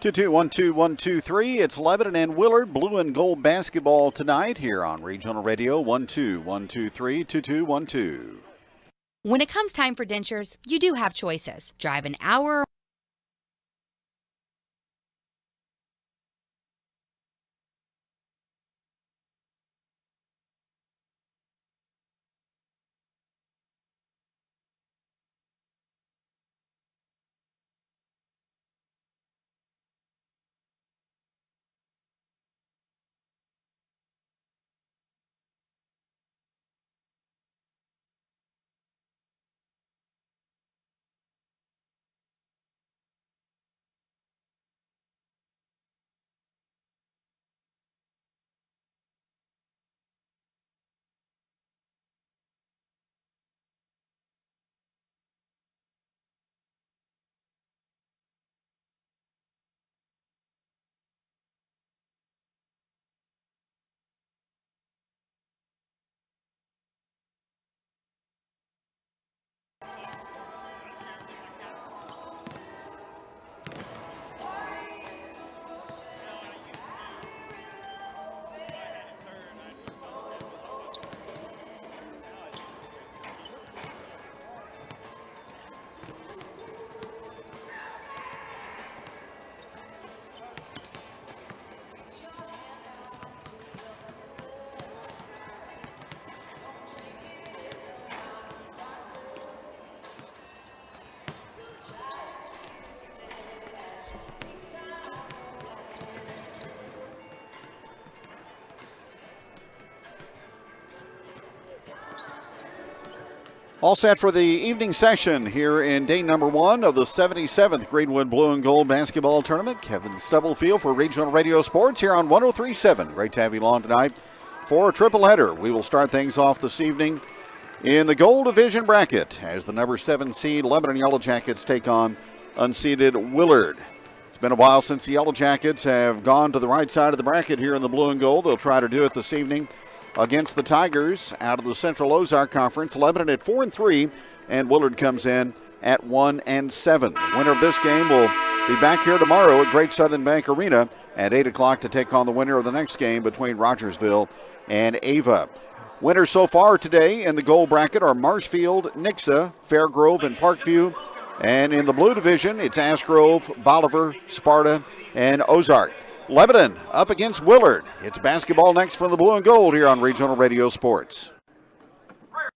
2-2-1-2-1-2-3. It's Lebanon and Willard blue and gold basketball tonight here on Regional Radio 1-2-1-2-3 2-2-1-2. When it comes time for dentures, you do have choices. Drive an hour. All set for the evening session here in day number 1 of the 77th Greenwood Blue and Gold Basketball Tournament. Kevin Stubblefield for Regional Radio Sports here on 103.7. Great to have you along tonight for a triple header. We will start things off this evening in the Gold Division bracket as the number 7 seed Lebanon Yellow Jackets take on unseeded Willard. It's been a while since the Yellow Jackets have gone to the right side of the bracket here in the blue and gold. They'll try to do it this evening against the Tigers out of the Central Ozark Conference. Lebanon at 4-3, and Willard comes in at 1-7. The winner of this game will be back here tomorrow at Great Southern Bank Arena at 8 o'clock to take on the winner of the next game between Rogersville and Ava. Winners so far today in the gold bracket are Marshfield, Nixa, Fairgrove, and Parkview. And in the blue division, it's Ashgrove, Bolivar, Sparta, and Ozark. Lebanon up against Willard. It's basketball next from the blue and gold here on Regional Radio Sports.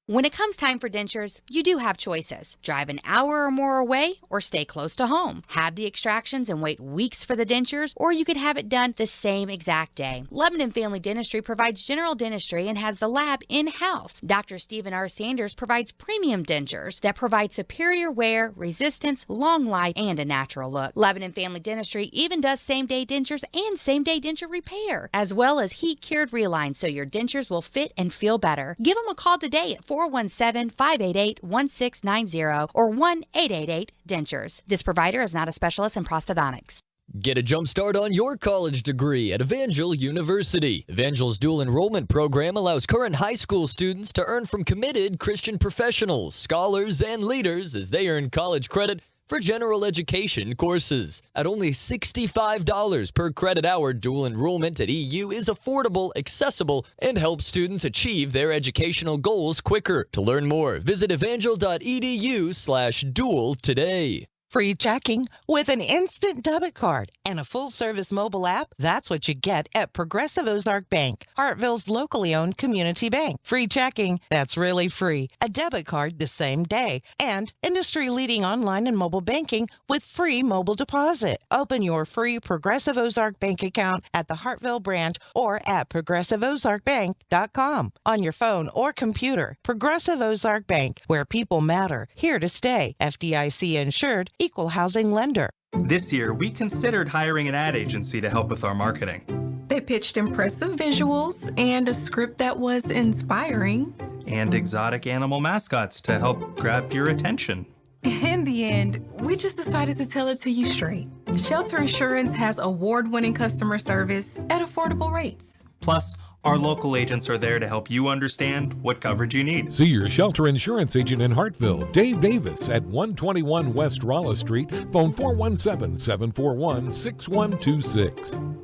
When it comes time for dentures, you do have choices. Drive an hour or more away or stay close to home. Have the extractions and wait weeks for the dentures, or you could have it done the same exact day. Lebanon Family Dentistry provides general dentistry and has the lab in-house. Dr. Stephen R. Sanders provides premium dentures that provide superior wear, resistance, long life, and a natural look. Lebanon Family Dentistry even does same-day dentures and same-day denture repair, as well as heat-cured relines so your dentures will fit and feel better. Give them a call today at 417-588-1690 or 1-888-DENTURES. This provider is not a specialist in prosthodontics. Get a jump start on your college degree at Evangel University. Evangel's dual enrollment program allows current high school students to earn from committed Christian professionals, scholars, and leaders as they earn college credit for general education courses. At only $65 per credit hour, dual enrollment at EU is affordable, accessible, and helps students achieve their educational goals quicker. To learn more, visit evangel.edu/dual today. Free checking with an instant debit card and a full-service mobile app. That's what you get at Progressive Ozark Bank, Hartville's locally owned community bank. Free checking, that's really free. A debit card the same day. And industry-leading online and mobile banking with free mobile deposit. Open your free Progressive Ozark Bank account at the Hartville branch or at progressiveozarkbank.com on your phone or computer. Progressive Ozark Bank, where people matter. Here to stay. FDIC insured. Equal housing lender. This year, we considered hiring an ad agency to help with our marketing. They pitched impressive visuals and a script that was inspiring. And exotic animal mascots to help grab your attention. In the end, we just decided to tell it to you straight. Shelter Insurance has award-winning customer service at affordable rates. Plus, Our local agents are there to help you understand what coverage you need. See your shelter insurance agent in Hartville, Dave Davis, at 121 West Rolla Street. Phone 417-741-6126.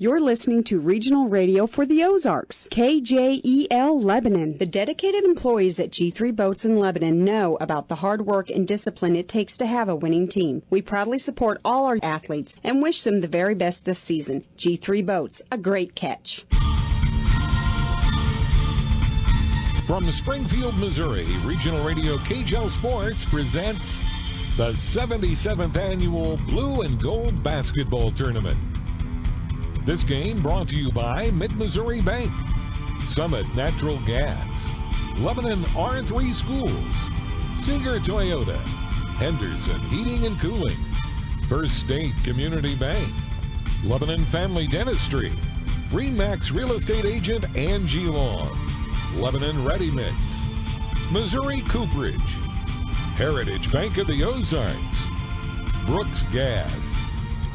You're listening to Regional Radio for the Ozarks, KJEL Lebanon. The dedicated employees at G3 Boats in Lebanon know about the hard work and discipline it takes to have a winning team. We proudly support all our athletes and wish them the very best this season. G3 Boats, a great catch. From Springfield, Missouri, Regional Radio KJEL Sports presents the 77th Annual Blue and Gold Basketball Tournament. This game brought to you by Mid-Missouri Bank, Summit Natural Gas, Lebanon R3 Schools, Seeger Toyota, Henderson Heating and Cooling, First State Community Bank, Lebanon Family Dentistry, RE/MAX Real Estate Agent Angie Long, Lebanon Ready Mix, Missouri Cooperage, Heritage Bank of the Ozarks, Brooks Gas,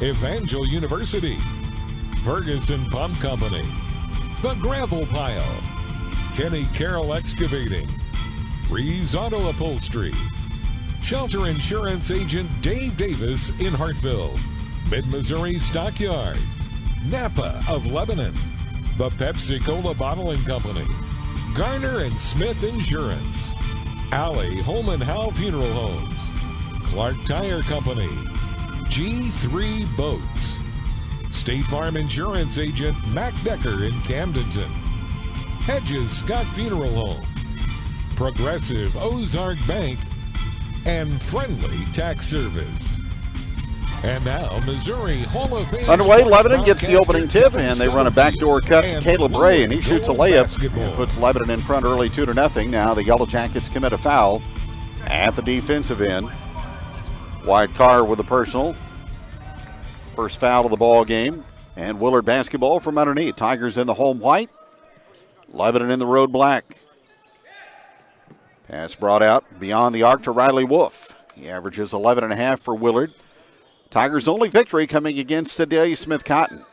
Evangel University, Ferguson Pump Company, The Gravel Pile, Kenny Carroll Excavating, Reeves Auto Upholstery, Shelter Insurance Agent Dave Davis in Hartville, Mid-Missouri Stockyards, Napa of Lebanon, the Pepsi-Cola Bottling Company, Garner and Smith Insurance, Alley Home and Howe Funeral Homes, Clark Tire Company, G3 Boats, State Farm Insurance Agent Mac Decker in Camdenton, Hedges Scott Funeral Home, Progressive Ozark Bank, and Friendly Tax Service. And now, Missouri Hall of Fame. Underway, Lebanon gets the opening tip, and they run a backdoor cut to Caleb Ray, and he shoots a layup and puts Lebanon in front early 2-0. Now the Yellow Jackets commit a foul at the defensive end. Wyatt Carr with a personal. First foul of the ball game, and Willard basketball from underneath. Tigers in the home white, Lebanon in the road black. Pass brought out beyond the arc to Riley Wolf. He averages 11.5 for Willard. Tigers' only victory coming against Sedalia Smith Cotton.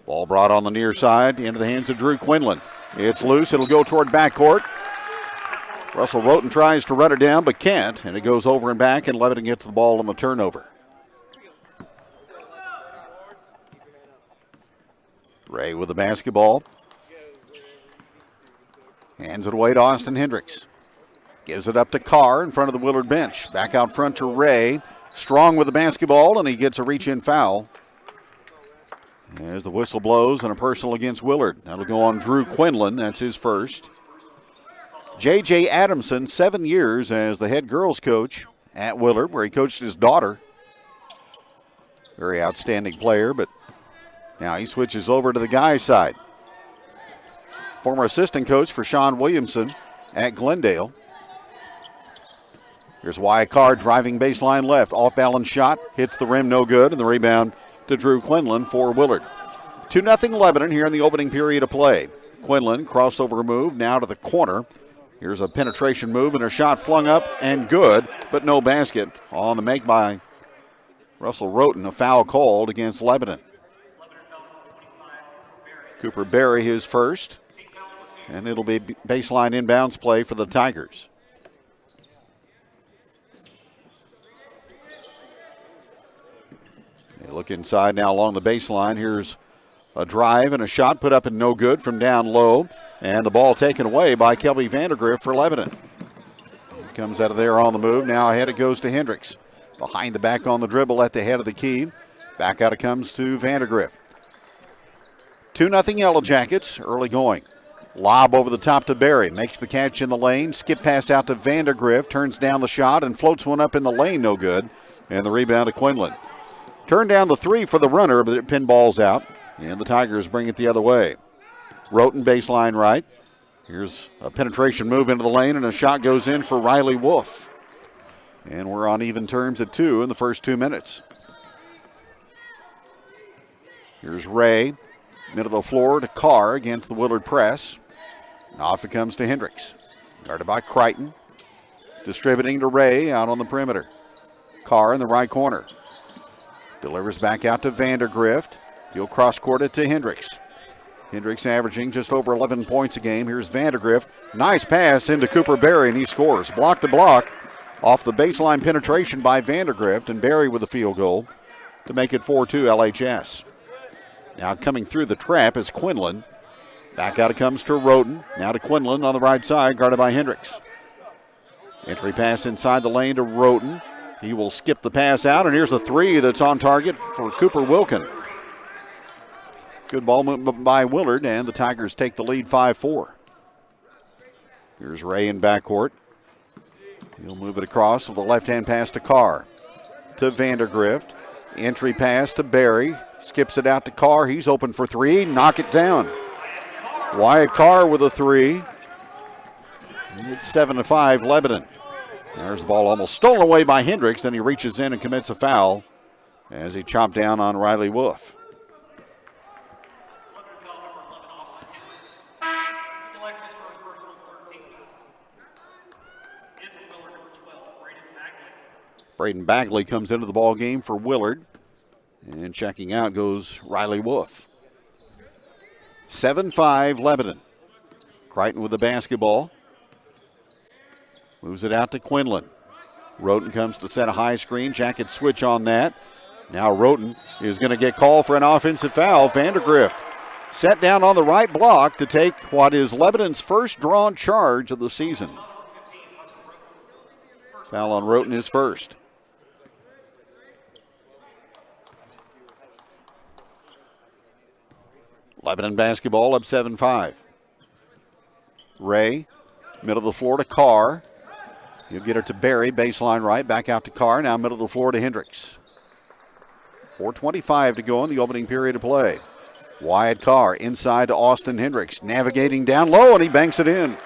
Ball brought on the near side into the hands of Drew Quinlan. It's loose. It'll go toward backcourt. Russell Roten tries to run it down, but can't, and it goes over and back, and Lebanon gets the ball on the turnover. Ray with the basketball. Hands it away to Austin Hendricks. Gives it up to Carr in front of the Willard bench. Back out front to Ray. Strong with the basketball, and he gets a reach-in foul. As the whistle blows, and a personal against Willard. That'll go on Drew Quinlan. That's his first. J.J. Adamson, 7 years as the head girls coach at Willard, where he coached his daughter. Very outstanding player, but now he switches over to the guys' side. Former assistant coach for Sean Williamson at Glendale. Here's Wyatt Carr driving baseline left. Off-balance shot, hits the rim, no good, and the rebound to Drew Quinlan for Willard. 2-0 Lebanon here in the opening period of play. Quinlan, crossover move, now to the corner. Here's a penetration move and a shot flung up and good, but no basket. On the make by Russell Roten, a foul called against Lebanon. Cooper Berry his first, and it'll be baseline inbounds play for the Tigers. They look inside now along the baseline. Here's a drive and a shot put up and no good from down low. And the ball taken away by Kelby Vandergrift for Lebanon. He comes out of there on the move. Now ahead it goes to Hendricks. Behind the back on the dribble at the head of the key. Back out it comes to Vandergrift. 2-0 Yellow Jackets, early going. Lob over the top to Berry. Makes the catch in the lane. Skip pass out to Vandergrift. Turns down the shot and floats one up in the lane, no good. And the rebound to Quinlan. Turned down the three for the runner, but it pinballs out. And the Tigers bring it the other way. Roten baseline right. Here's a penetration move into the lane, and a shot goes in for Riley Wolf. And we're on even terms at 2 in the first 2 minutes. Here's Ray, middle of the floor to Carr against the Willard press. Off it comes to Hendricks. Guarded by Crichton. Distributing to Ray out on the perimeter. Carr in the right corner. Delivers back out to Vandergrift. He'll cross-court it to Hendricks. Hendricks averaging just over 11 points a game. Here's Vandergrift. Nice pass into Cooper Berry, and he scores. Block to block off the baseline penetration by Vandergrift, and Berry with a field goal to make it 4-2 LHS. Now coming through the trap is Quinlan. Back out it comes to Roten. Now to Quinlan on the right side, guarded by Hendricks. Entry pass inside the lane to Roten. He will skip the pass out, and here's the three that's on target for Cooper Wilkin. Good ball movement by Willard, and the Tigers take the lead 5-4. Here's Ray in backcourt. He'll move it across with a left-hand pass to Carr. To Vandergrift. Entry pass to Berry. Skips it out to Carr. He's open for three. Knock it down. Wyatt Carr with a three. And it's 7-5 Lebanon. There's the ball almost stolen away by Hendricks. Then he reaches in and commits a foul as he chopped down on Riley Wolf. Braden Bagley comes into the ball game for Willard. And checking out goes Riley Wolf. 7-5 Lebanon. Crichton with the basketball. Moves it out to Quinlan. Roten comes to set a high screen. Jackets switch on that. Now Roten is going to get called for an offensive foul. Vandergrift set down on the right block to take what is Lebanon's first drawn charge of the season. Foul on Roten is first. Lebanon basketball up 7-5. Ray, middle of the floor to Carr. He'll get it to Berry, baseline right, back out to Carr. Now middle of the floor to Hendricks. 4:25 to go in the opening period of play. Wyatt Carr inside to Austin Hendricks, navigating down low, and he banks it in.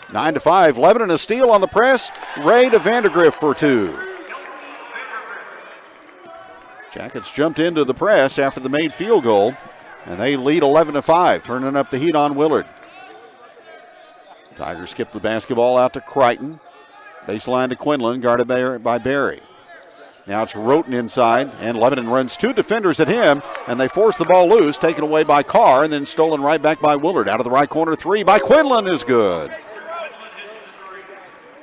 9-5, Lebanon a steal on the press. Ray to Vandergrift for two. Jackets jumped into the press after the made field goal, and they lead 11-5, turning up the heat on Willard. Tigers skip the basketball out to Crichton. Baseline to Quinlan, guarded by Berry. Now it's Roten inside, and Lebanon runs two defenders at him, and they force the ball loose, taken away by Carr, and then stolen right back by Willard. Out of the right corner, three by Quinlan is good.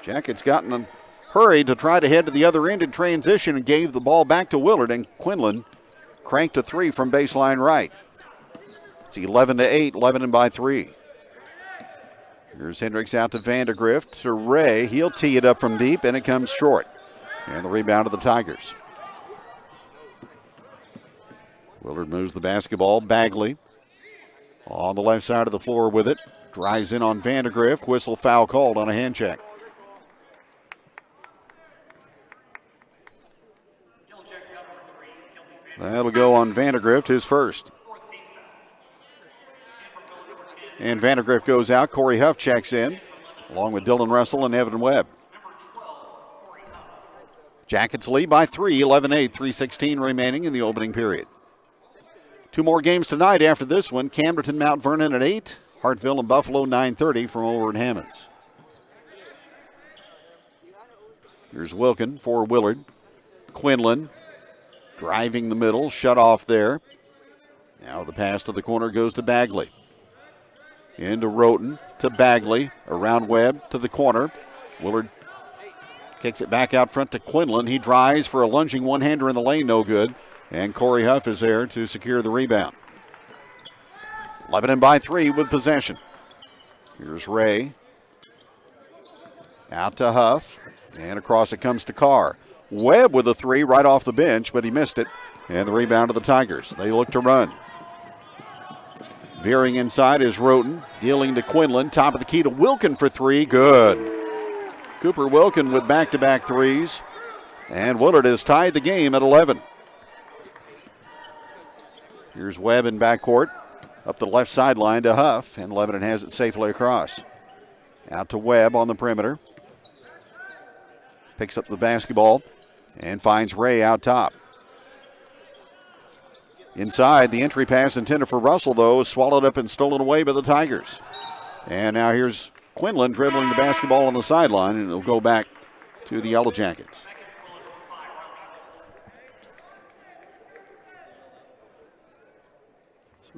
Jackets got in a hurry to try to head to the other end in transition and gave the ball back to Willard, and Quinlan cranked a three from baseline right. It's 11-8, Lebanon by three. Here's Hendricks out to Vandergrift to Ray. He'll tee it up from deep, and it comes short. And the rebound of the Tigers. Willard moves the basketball. Bagley on the left side of the floor with it. Drives in on Vandergrift. Whistle foul called on a hand check. That'll go on Vandergrift, his first. And Vandergrift goes out. Corey Huff checks in, along with Dylan Russell and Evan Webb. Jackets lead by 3, 11-8, 3:16 remaining in the opening period. Two more games tonight after this one. Camberton, Mount Vernon at 8. Hartville and Buffalo 9:30 from over at Hammonds. Here's Wilkin for Willard. Quinlan driving the middle, shut off there. Now the pass to the corner goes to Bagley. Into Roten, to Bagley, around Webb to the corner. Willard kicks it back out front to Quinlan. He drives for a lunging one-hander in the lane, no good. And Corey Huff is there to secure the rebound. Lebanon by 3 with possession. Here's Ray. Out to Huff. And across it comes to Carr. Webb with a three right off the bench, but he missed it. And the rebound of the Tigers. They look to run. Veering inside is Roten. Dealing to Quinlan. Top of the key to Wilkin for three. Good. Cooper Wilkin with back-to-back threes. And Willard has tied the game at 11. Here's Webb in backcourt. Up the left sideline to Huff. And Lebanon has it safely across. Out to Webb on the perimeter. Picks up the basketball and finds Ray out top. Inside, the entry pass intended for Russell, though, is swallowed up and stolen away by the Tigers. And now here's Quinlan dribbling the basketball on the sideline, and it'll go back to the Yellow Jackets.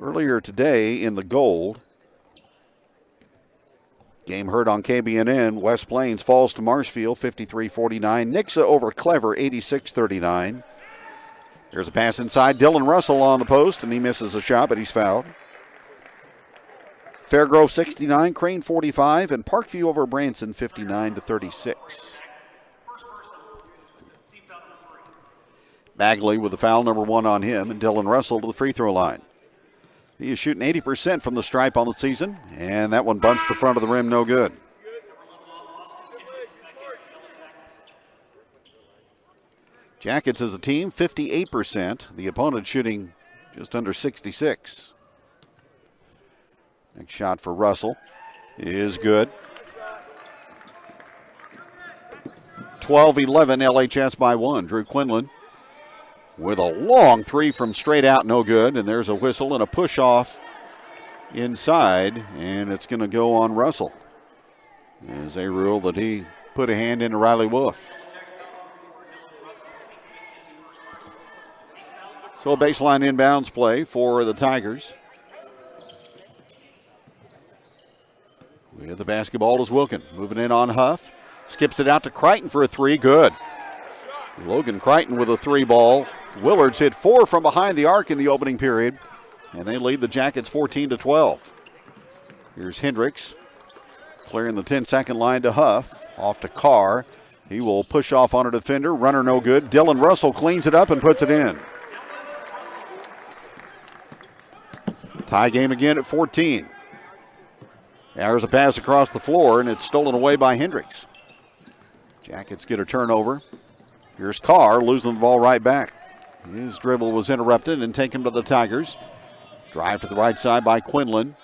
Earlier today in the gold, game heard on KBNN, West Plains falls to Marshfield 53-49. Nixa over Clever 86-39. There's a pass inside. Dylan Russell on the post, and he misses a shot, but he's fouled. Fairgrove 69, Crane 45, and Parkview over Branson 59-36. Bagley with the foul, number 1 on him, and Dylan Russell to the free throw line. He is shooting 80% from the stripe on the season, and that one bunched the front of the rim, no good. Jackets as a team, 58%. The opponent shooting just under 66. Next shot for Russell is good. 12-11 LHS by 1. Drew Quinlan with a long three from straight out, no good. And there's a whistle and a push off inside, and it's going to go on Russell. As they rule that he put a hand into Riley Wolf. So a baseline inbounds play for the Tigers. With the basketball is Wilkin. Moving in on Huff. Skips it out to Crichton for a three. Good. Logan Crichton with a three ball. Willards hit 4 from behind the arc in the opening period. And they lead the Jackets 14-12. Here's Hendricks. Clearing the 10-second line to Huff. Off to Carr. He will push off on a defender. Runner no good. Dylan Russell cleans it up and puts it in. Tie game again at 14. There's a pass across the floor, and it's stolen away by Hendricks. Jackets get a turnover. Here's Carr losing the ball right back. His dribble was interrupted and taken to the Tigers. Drive to the right side by Quinlan.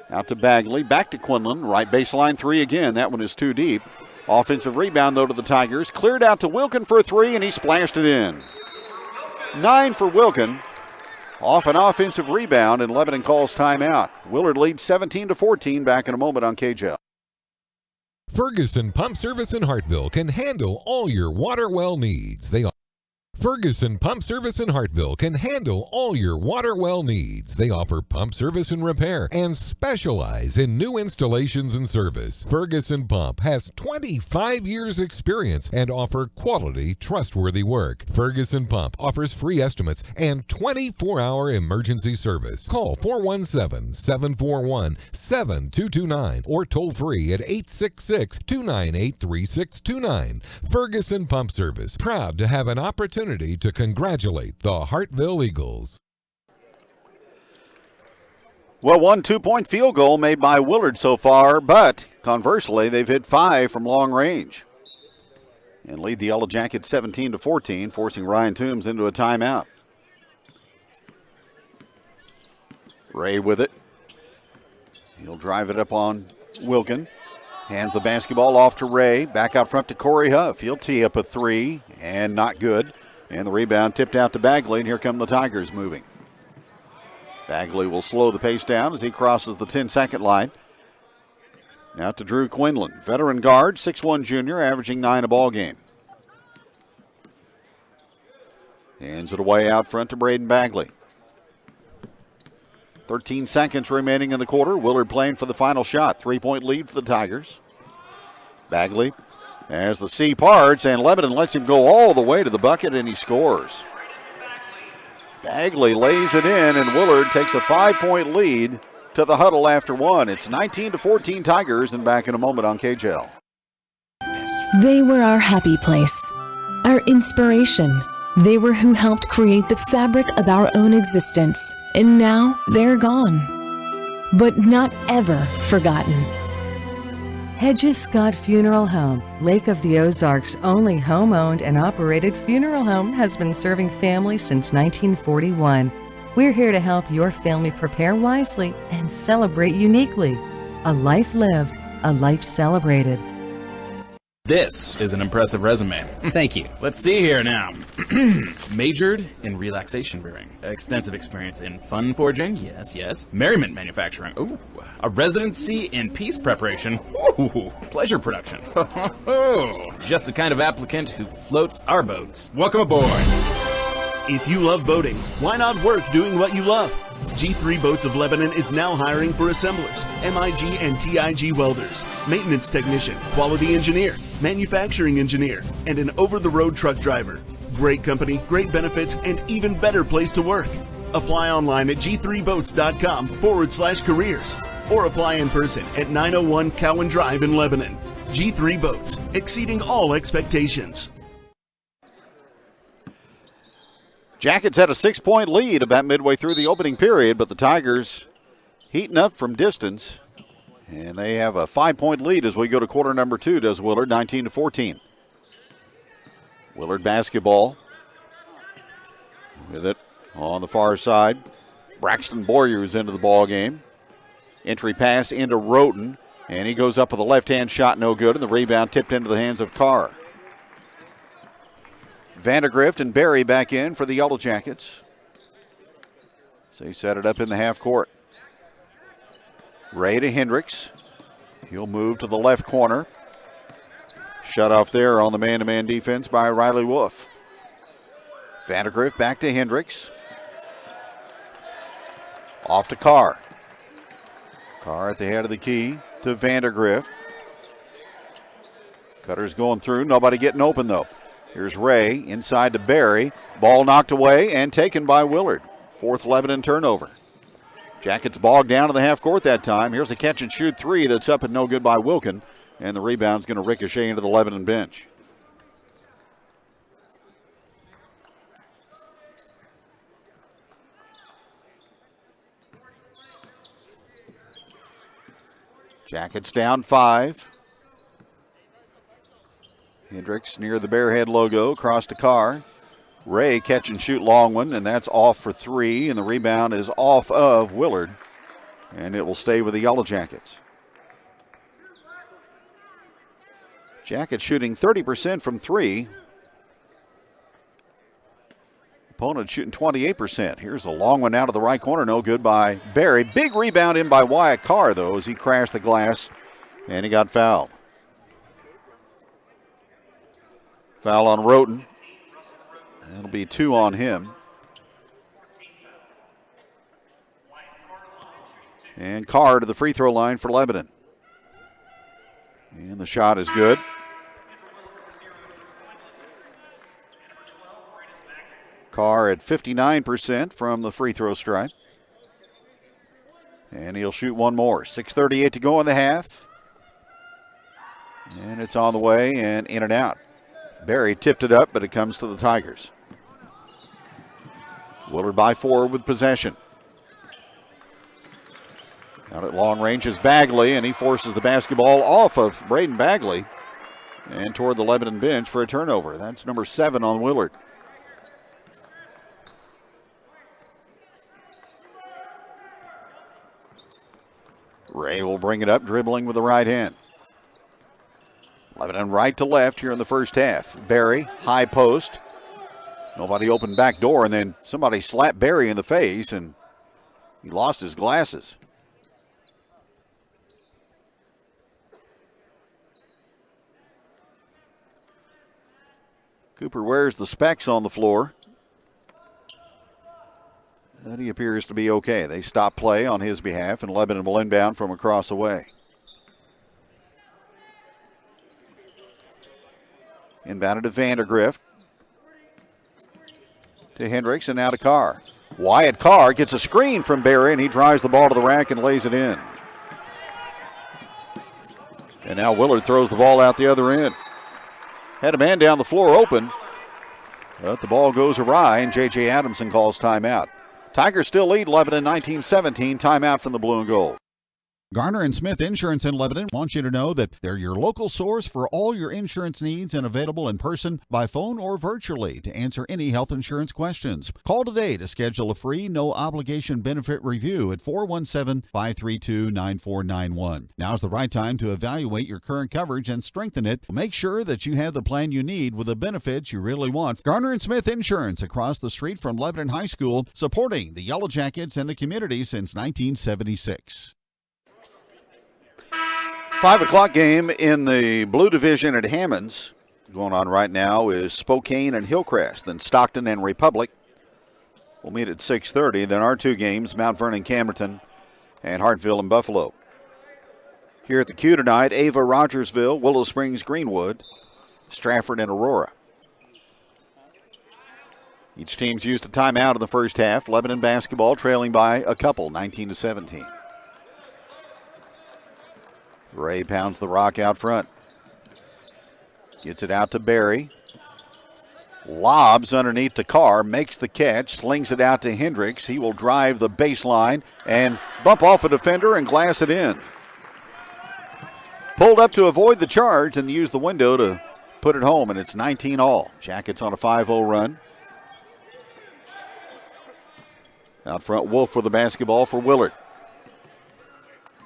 Out to Bagley. Back to Quinlan. Right baseline three again. That one is too deep. Offensive rebound, though, to the Tigers. Cleared out to Wilkin for a three, and he splashed it in. 9 for Wilkin. Off an offensive rebound, and Lebanon calls timeout. Willard leads 17-14. Back in a moment on KJL. Ferguson Pump Service in Hartville can handle all your water well needs. Ferguson Pump Service in Hartville can handle all your water well needs. They offer pump service and repair and specialize in new installations and service. Ferguson Pump has 25 years experience and offer quality, trustworthy work. Ferguson Pump offers free estimates and 24-hour emergency service. Call 417-741-7229 or toll free at 866-298-3629. Ferguson Pump Service, proud to have an opportunity to congratulate the Hartville Eagles. Well, one 2-point field goal made by Willard so far, but conversely, they've hit 5 from long range and lead the Yellow Jackets 17-14, forcing Ryan Toombs into a timeout. Ray with it. He'll drive it up on Wilkin. Hands the basketball off to Ray. Back out front to Corey Huff. He'll tee up a three, and not good. And the rebound tipped out to Bagley, and here come the Tigers moving. Bagley will slow the pace down as he crosses the 10-second line. Now to Drew Quinlan, veteran guard, 6'1 junior, averaging 9 a ball game. Hands it away out front to Braden Bagley. 13 seconds remaining in the quarter. Willard playing for the final shot. 3-point lead for the Tigers. Bagley as the C parts, and Lebanon lets him go all the way to the bucket, and he scores. Bagley lays it in, and Willard takes a 5-point lead to the huddle after one. It's 19-14 Tigers, and back in a moment on KJL. They were our happy place, our inspiration. They were who helped create the fabric of our own existence, and now they're gone, but not ever forgotten. Hedges Scott Funeral Home, Lake of the Ozarks' only home-owned and operated funeral home, has been serving families since 1941. We're here to help your family prepare wisely and celebrate uniquely. A life lived, a life celebrated. This is an impressive resume. Thank you. Let's see here now. Majored in relaxation brewing. Extensive experience in fun forging. Yes. Merriment manufacturing. Ooh. A residency in peace preparation. Ooh. Pleasure production. Just the kind of applicant who floats our boats. Welcome aboard. If you love boating, why not work doing what you love? G3 Boats of Lebanon is now hiring for assemblers, MIG and TIG welders, maintenance technician, quality engineer, manufacturing engineer, and an over-the-road truck driver. Great company, great benefits, and even better place to work. Apply online at g3boats.com/careers or apply in person at 901 Cowan Drive in Lebanon. G3 Boats, exceeding all expectations. Jackets had a 6-point lead about midway through the opening period, but the Tigers heating up from distance. And they have a 5-point lead as we go to quarter number 2, does Willard, 19-14. Willard basketball. With it on the far side. Braxton Boyers into the ball game. Entry pass into Roten, and he goes up with a left-hand shot, no good, and the rebound tipped into the hands of Carr. Vandergrift and Berry back in for the Yellow Jackets. So he set it up in the half court. Ray to Hendricks. He'll move to the left corner. Shut off there on the man-to-man defense by Riley Wolf. Vandergrift back to Hendricks. Off to Carr. Carr at the head of the key to Vandergrift. Cutter's going through. Nobody getting open, though. Here's Ray inside to Berry. Ball knocked away and taken by Willard. 4th Lebanon turnover. Jackets bogged down to the half court that time. Here's a catch and shoot 3 that's up and no good by Wilkin. And the rebound's going to ricochet into the Lebanon bench. Jackets down 5. Hendricks near the Bearhead logo, across to Carr. Ray catch and shoot long one, and that's off for 3, and the rebound is off of Willard, and it will stay with the Yellow Jackets. Jackets shooting 30% from 3. Opponent shooting 28%. Here's a long one out of the right corner, no good by Berry. Big rebound in by Wyatt Carr, though, as he crashed the glass, and he got fouled. Foul on Roten. That'll be 2 on him. And Carr to the free throw line for Lebanon. And the shot is good. Carr at 59% from the free throw stripe. And he'll shoot one more. 6:38 to go in the half. And it's on the way and in and out. Berry tipped it up, but it comes to the Tigers. Willard by 4 with possession. Out at long range is Bagley, and he forces the basketball off of Braden Bagley and toward the Lebanon bench for a turnover. That's number 7 on Willard. Ray will bring it up, dribbling with the right hand. Lebanon right to left here in the first half. Berry, high post. Nobody open back door, and then somebody slapped Berry in the face, and he lost his glasses. Cooper wears the specs on the floor. But he appears to be okay. They stop play on his behalf, and Lebanon will inbound from across the way. Inbounded to Vandergrift. To Hendricks and now to Carr. Wyatt Carr gets a screen from Berry, and he drives the ball to the rack and lays it in. And now Willard throws the ball out the other end. Had a man down the floor open, but the ball goes awry, and J.J. Adamson calls timeout. Tigers still lead Lebanon 19-17. Timeout from the blue and gold. Garner and Smith Insurance in Lebanon wants you to know that they're your local source for all your insurance needs and available in person, by phone, or virtually to answer any health insurance questions. Call today to schedule a free, no-obligation benefit review at 417-532-9491. Now's the right time to evaluate your current coverage and strengthen it. Make sure that you have the plan you need with the benefits you really want. Garner and Smith Insurance across the street from Lebanon High School, supporting the Yellow Jackets and the community since 1976. 5 o'clock game in the Blue Division at Hammonds. Going on right now is Spokane and Hillcrest, then Stockton and Republic. will meet at 6:30. Then our two games, Mount Vernon, Camerton, and Hartville and Buffalo. Here at the Q tonight, Ava, Rogersville, Willow Springs, Greenwood, Stratford, and Aurora. Each team's used a timeout in the first half. Lebanon basketball trailing by a couple, 19-17. Ray pounds the rock out front. Gets it out to Barry. Lobs underneath to Carr, makes the catch, slings it out to Hendricks. He will drive the baseline and bump off a defender and glass it in. Pulled up to avoid the charge and use the window to put it home, and it's 19 all. Jackets on a 5-0 run. Out front, Wolf with the basketball for Willard.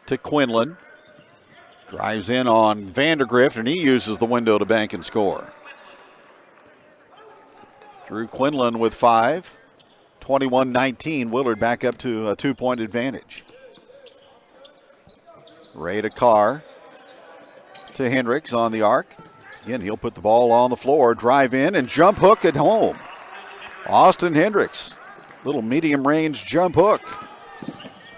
To Quinlan. Drives in on Vandergrift, and he uses the window to bank and score. Drew Quinlan with 5. 21-19. Willard back up to a 2-point advantage. Ray to Carr. To Hendricks on the arc. Again, he'll put the ball on the floor, drive in, and jump hook at home. Austin Hendricks. Little medium range jump hook.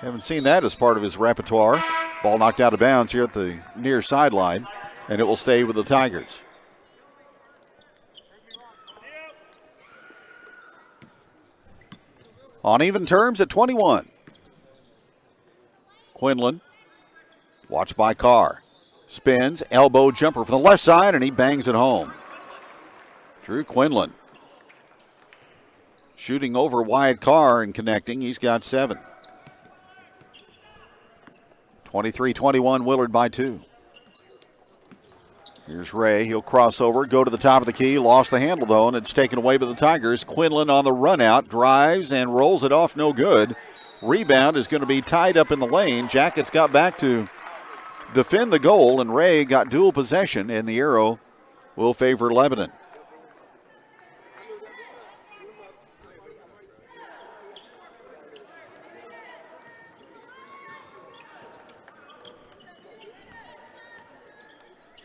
Haven't seen that as part of his repertoire. Ball knocked out of bounds here at the near sideline, and it will stay with the Tigers. On even terms at 21. Quinlan, watched by Carr. Spins, elbow jumper from the left side, and he bangs it home. Drew Quinlan. Shooting over Wyatt Carr and connecting. He's got 7. 23-21, Willard by 2. Here's Ray. He'll cross over, go to the top of the key. Lost the handle, though, and it's taken away by the Tigers. Quinlan on the run out, drives and rolls it off, no good. Rebound is going to be tied up in the lane. Jackets got back to defend the goal, and Ray got dual possession, and the arrow will favor Lebanon.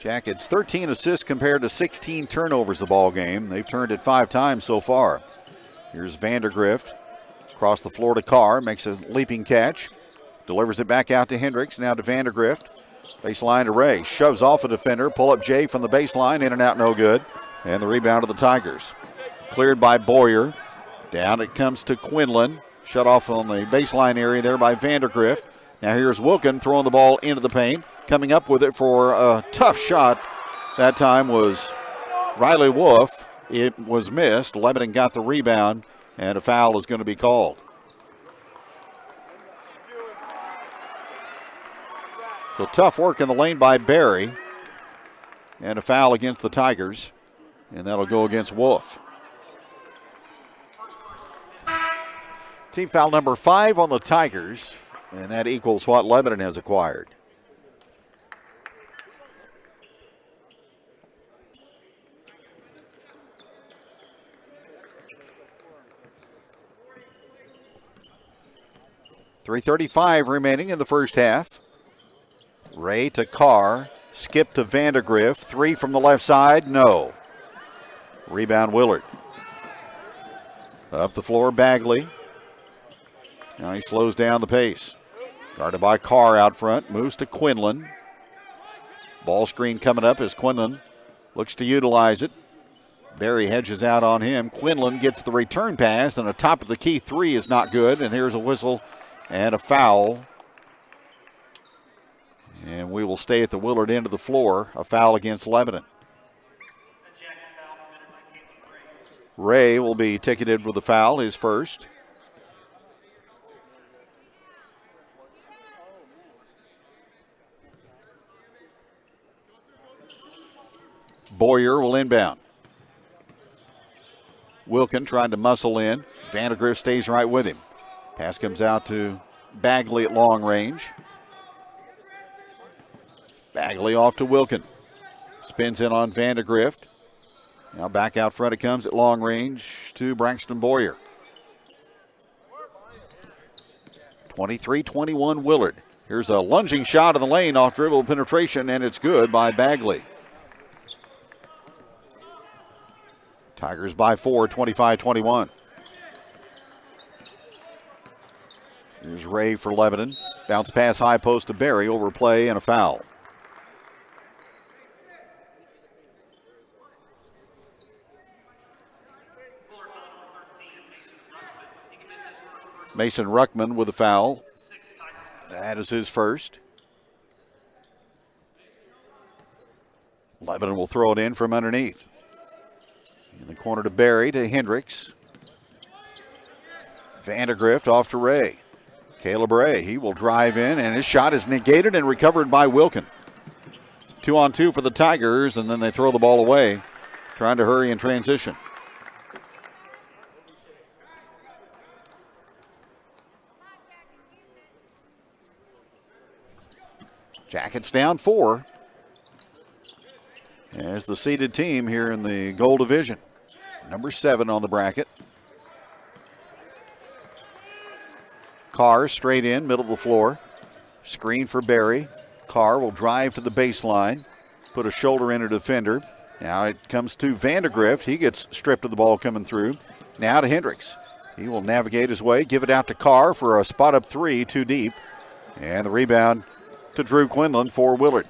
Jackets 13 assists compared to 16 turnovers the ball game. They've turned it 5 times so far. Here's Vandergrift. Across the floor to Carr. Makes a leaping catch. Delivers it back out to Hendricks. Now to Vandergrift. Baseline to Ray. Shoves off a defender. Pull up Jay from the baseline. In and out, no good. And the rebound to the Tigers. Cleared by Boyer. Down it comes to Quinlan. Shut off on the baseline area there by Vandergrift. Now here's Wilkin throwing the ball into the paint. Coming up with it for a tough shot. That time was Riley Wolf. It was missed. Lebanon got the rebound, and a foul is going to be called. So tough work in the lane by Barry. And a foul against the Tigers. And that'll go against Wolf. Team foul number 5 on the Tigers. And that equals what Lebanon has acquired. .335 remaining in the first half. Ray to Carr. Skip to Vandergrift. 3 from the left side. No. Rebound Willard. Up the floor, Bagley. Now he slows down the pace. Guarded by Carr out front. Moves to Quinlan. Ball screen coming up as Quinlan looks to utilize it. Barry hedges out on him. Quinlan gets the return pass, and a top of the key 3 is not good. And here's a whistle and a foul. And we will stay at the Willard end of the floor. A foul against Lebanon. Ray will be ticketed with a foul, his first. Boyer will inbound. Wilkin trying to muscle in. Vandergrift stays right with him. Pass comes out to Bagley at long range. Bagley off to Wilkin. Spins in on Vandergrift. Now back out front it comes at long range to Braxton Boyer. 23-21 Willard. Here's a lunging shot in the lane off dribble penetration, and it's good by Bagley. Tigers by 4, 25-21. Here's Ray for Lebanon. Bounce pass high post to Barry. Overplay and a foul. Mason Ruckman with a foul. That is his first. Lebanon will throw it in from underneath. In the corner to Barry, to Hendricks. Vandergrift off to Ray. Caleb Ray, he will drive in, and his shot is negated and recovered by Wilkin. 2-on-2 for the Tigers, and then they throw the ball away, trying to hurry in transition. Jackets down 4. As the seeded team here in the Gold Division. Number 7 on the bracket. Carr straight in, middle of the floor. Screen for Barry. Carr will drive to the baseline. Put a shoulder in a defender. Now it comes to Vandergrift. He gets stripped of the ball coming through. Now to Hendricks. He will navigate his way, give it out to Carr for a spot up 3, too deep. And the rebound to Drew Quinlan for Willard.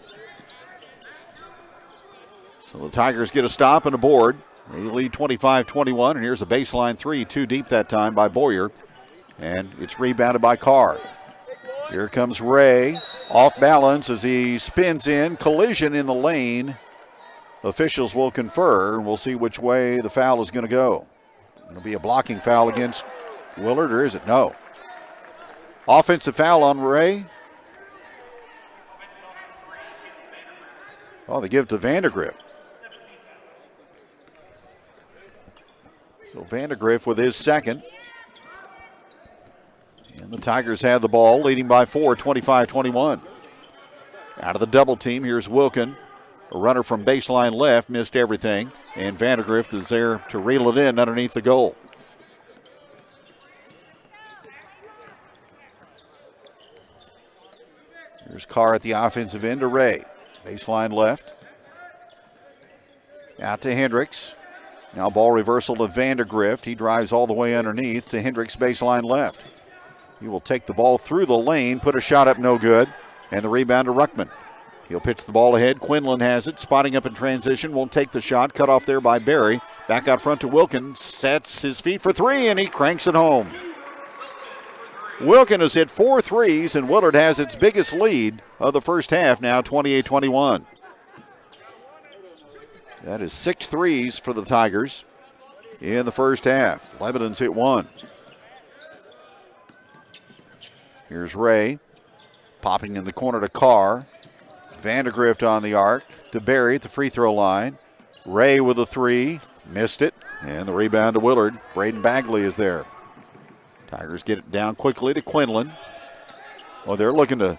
So the Tigers get a stop and a board. They lead 25-21, and here's a baseline 3, too deep that time by Boyer. And it's rebounded by Carr. Here comes Ray, off balance as he spins in. Collision in the lane. Officials will confer, and we'll see which way the foul is going to go. It'll be a blocking foul against Willard, or is it? No. Offensive foul on Ray. Oh, they give it to Vandergrift. So Vandergrift with his second. And the Tigers have the ball, leading by 4, 25-21. Out of the double team, here's Wilkin. A runner from baseline left, missed everything. And Vandergrift is there to reel it in underneath the goal. Here's Carr at the offensive end to Ray. Baseline left. Out to Hendricks. Now ball reversal to Vandergrift. He drives all the way underneath to Hendricks' baseline left. He will take the ball through the lane, put a shot up, no good. And the rebound to Ruckman. He'll pitch the ball ahead. Quinlan has it, spotting up in transition. Won't take the shot, cut off there by Barry. Back out front to Wilkin. Sets his feet for 3, and he cranks it home. Wilkin has hit 4 threes, and Willard has its biggest lead of the first half now, 28-21. That is 6 threes for the Tigers in the first half. Lebanon's hit 1. Here's Ray, popping in the corner to Carr. Vandergrift on the arc to Barry at the free throw line. Ray with a 3, missed it, and the rebound to Willard. Braden Bagley is there. Tigers get it down quickly to Quinlan. Well, they're looking to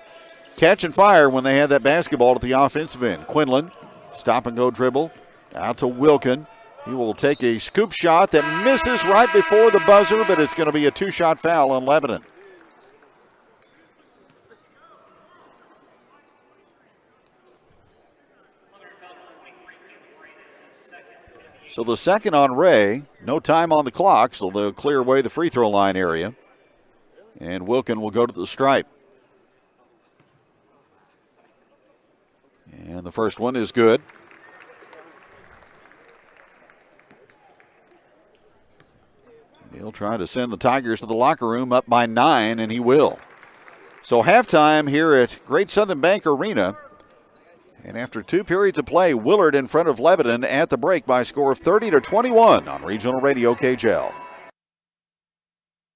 catch and fire when they have that basketball at the offensive end. Quinlan, stop and go dribble, out to Wilkin. He will take a scoop shot that misses right before the buzzer, but it's going to be a 2-shot foul on Lebanon. So the second on Ray, no time on the clock, so they'll clear away the free throw line area. And Wilkin will go to the stripe. And the first one is good. He'll try to send the Tigers to the locker room up by 9, and he will. So halftime here at Great Southern Bank Arena. And after 2 periods of play, Willard in front of Lebanon at the break by a score of 30-21 on Regional Radio KJL.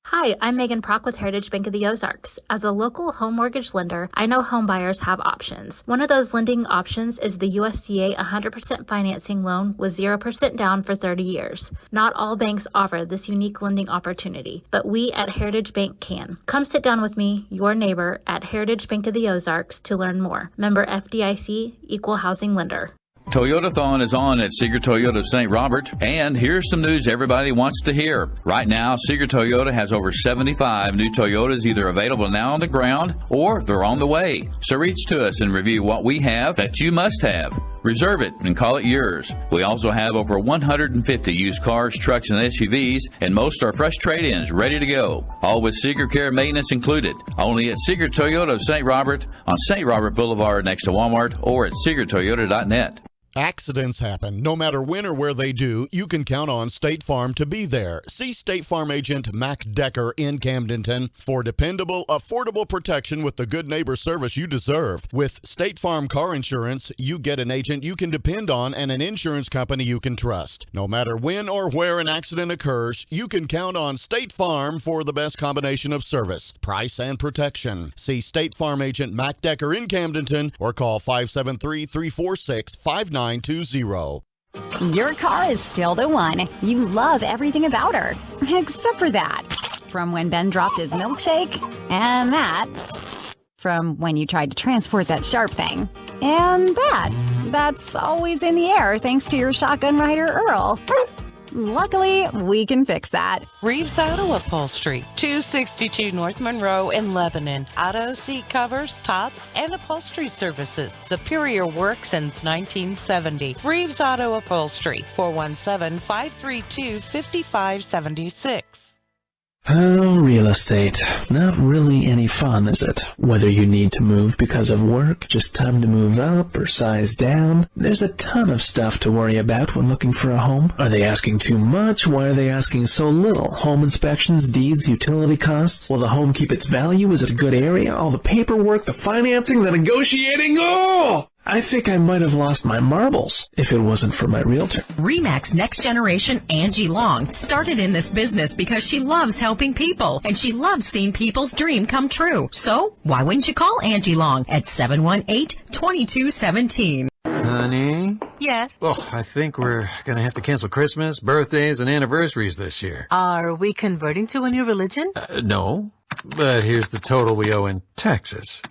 Hi, I'm Megan Prock with Heritage Bank of the Ozarks. As a local home mortgage lender, I know home buyers have options. One of those lending options is the USDA 100% financing loan with 0% down for 30 years. Not all banks offer this unique lending opportunity, but we at Heritage Bank can. Come sit down with me, your neighbor, at Heritage Bank of the Ozarks to learn more. Member FDIC, Equal Housing Lender. Toyotathon is on at Seeger Toyota of St. Robert, and here's some news everybody wants to hear. Right now, Seeger Toyota has over 75 new Toyotas either available now on the ground or they're on the way. So reach to us and review what we have that you must have. Reserve it and call it yours. We also have over 150 used cars, trucks, and SUVs, and most are fresh trade-ins ready to go. All with Seeger Care maintenance included. Only at Seeger Toyota of St. Robert on St. Robert Boulevard next to Walmart or at SeegerToyota.net. Accidents happen. No matter when or where they do, you can count on State Farm to be there. See State Farm agent Mac Decker in Camdenton for dependable, affordable protection with the good neighbor service you deserve. With State Farm car insurance, you get an agent you can depend on and an insurance company you can trust. No matter when or where an accident occurs, you can count on State Farm for the best combination of service, price, and protection. See State Farm agent Mac Decker in Camdenton or call 573-346-5920. Your car is still the one. You love everything about her, except for that. From when Ben dropped his milkshake, and that. From when you tried to transport that sharp thing, and that. That's always in the air thanks to your shotgun rider, Earl. Luckily, we can fix that. Reeves Auto Upholstery, 262 North Monroe in Lebanon. Auto seat covers, tops, and upholstery services. Superior work since 1970. Reeves Auto Upholstery, 417-532-5576. Oh, real estate. Not really any fun, is it? Whether you need to move because of work, just time to move up, or size down, there's a ton of stuff to worry about when looking for a home. Are they asking too much? Why are they asking so little? Home inspections, deeds, utility costs? Will the home keep its value? Is it a good area? All the paperwork, the financing, the negotiating? Oh! I think I might have lost my marbles if it wasn't for my realtor. RE/MAX Next Generation Angie Long started in this business because she loves helping people and she loves seeing people's dream come true. So why wouldn't you call Angie Long at 718-2217? Honey? Yes? Oh, I think we're going to have to cancel Christmas, birthdays, and anniversaries this year. Are we converting to a new religion? No, but here's the total we owe in taxes.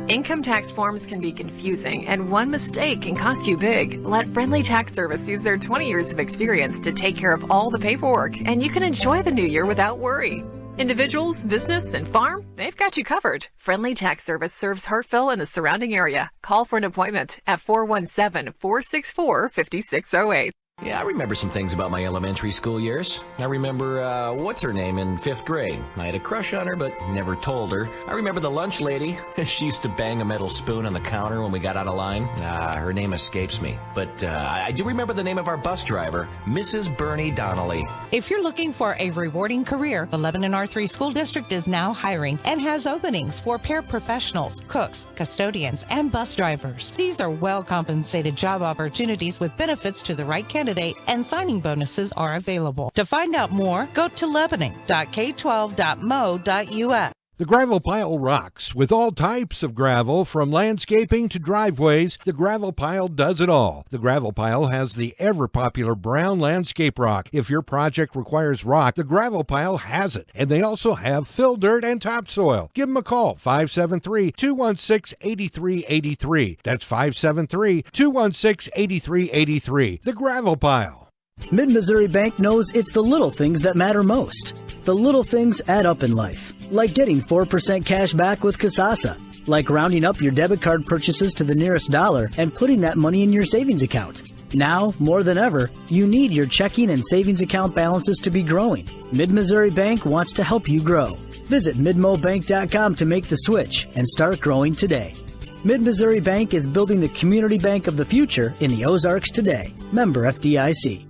Income tax forms can be confusing, and one mistake can cost you big. Let Friendly Tax Service use their 20 years of experience to take care of all the paperwork, and you can enjoy the new year without worry. Individuals, business, and farm, they've got you covered. Friendly Tax Service serves Hartville and the surrounding area. Call for an appointment at 417-464-5608. Yeah, I remember some things about my elementary school years. I remember, what's her name in 5th grade. I had a crush on her, but never told her. I remember the lunch lady. She used to bang a metal spoon on the counter when we got out of line. Her name escapes me. But I do remember the name of our bus driver, Mrs. Bernie Donnelly. If you're looking for a rewarding career, the Lebanon R3 School District is now hiring and has openings for paraprofessionals, cooks, custodians, and bus drivers. These are well-compensated job opportunities with benefits to the right candidate, and signing bonuses are available. To find out more, go to lebanon.k12.mo.us. The Gravel Pile rocks. With all types of gravel, from landscaping to driveways, the Gravel Pile does it all. The Gravel Pile has the ever-popular brown landscape rock. If your project requires rock, the Gravel Pile has it. And they also have fill dirt and topsoil. Give them a call, 573-216-8383. That's 573-216-8383. The Gravel Pile. Mid-Missouri Bank knows it's the little things that matter most. The little things add up in life, like getting 4% cash back with Kasasa, like rounding up your debit card purchases to the nearest dollar and putting that money in your savings account. Now, more than ever, you need your checking and savings account balances to be growing. Mid-Missouri Bank wants to help you grow. Visit midmobank.com to make the switch and start growing today. Mid-Missouri Bank is building the community bank of the future in the Ozarks today. Member FDIC.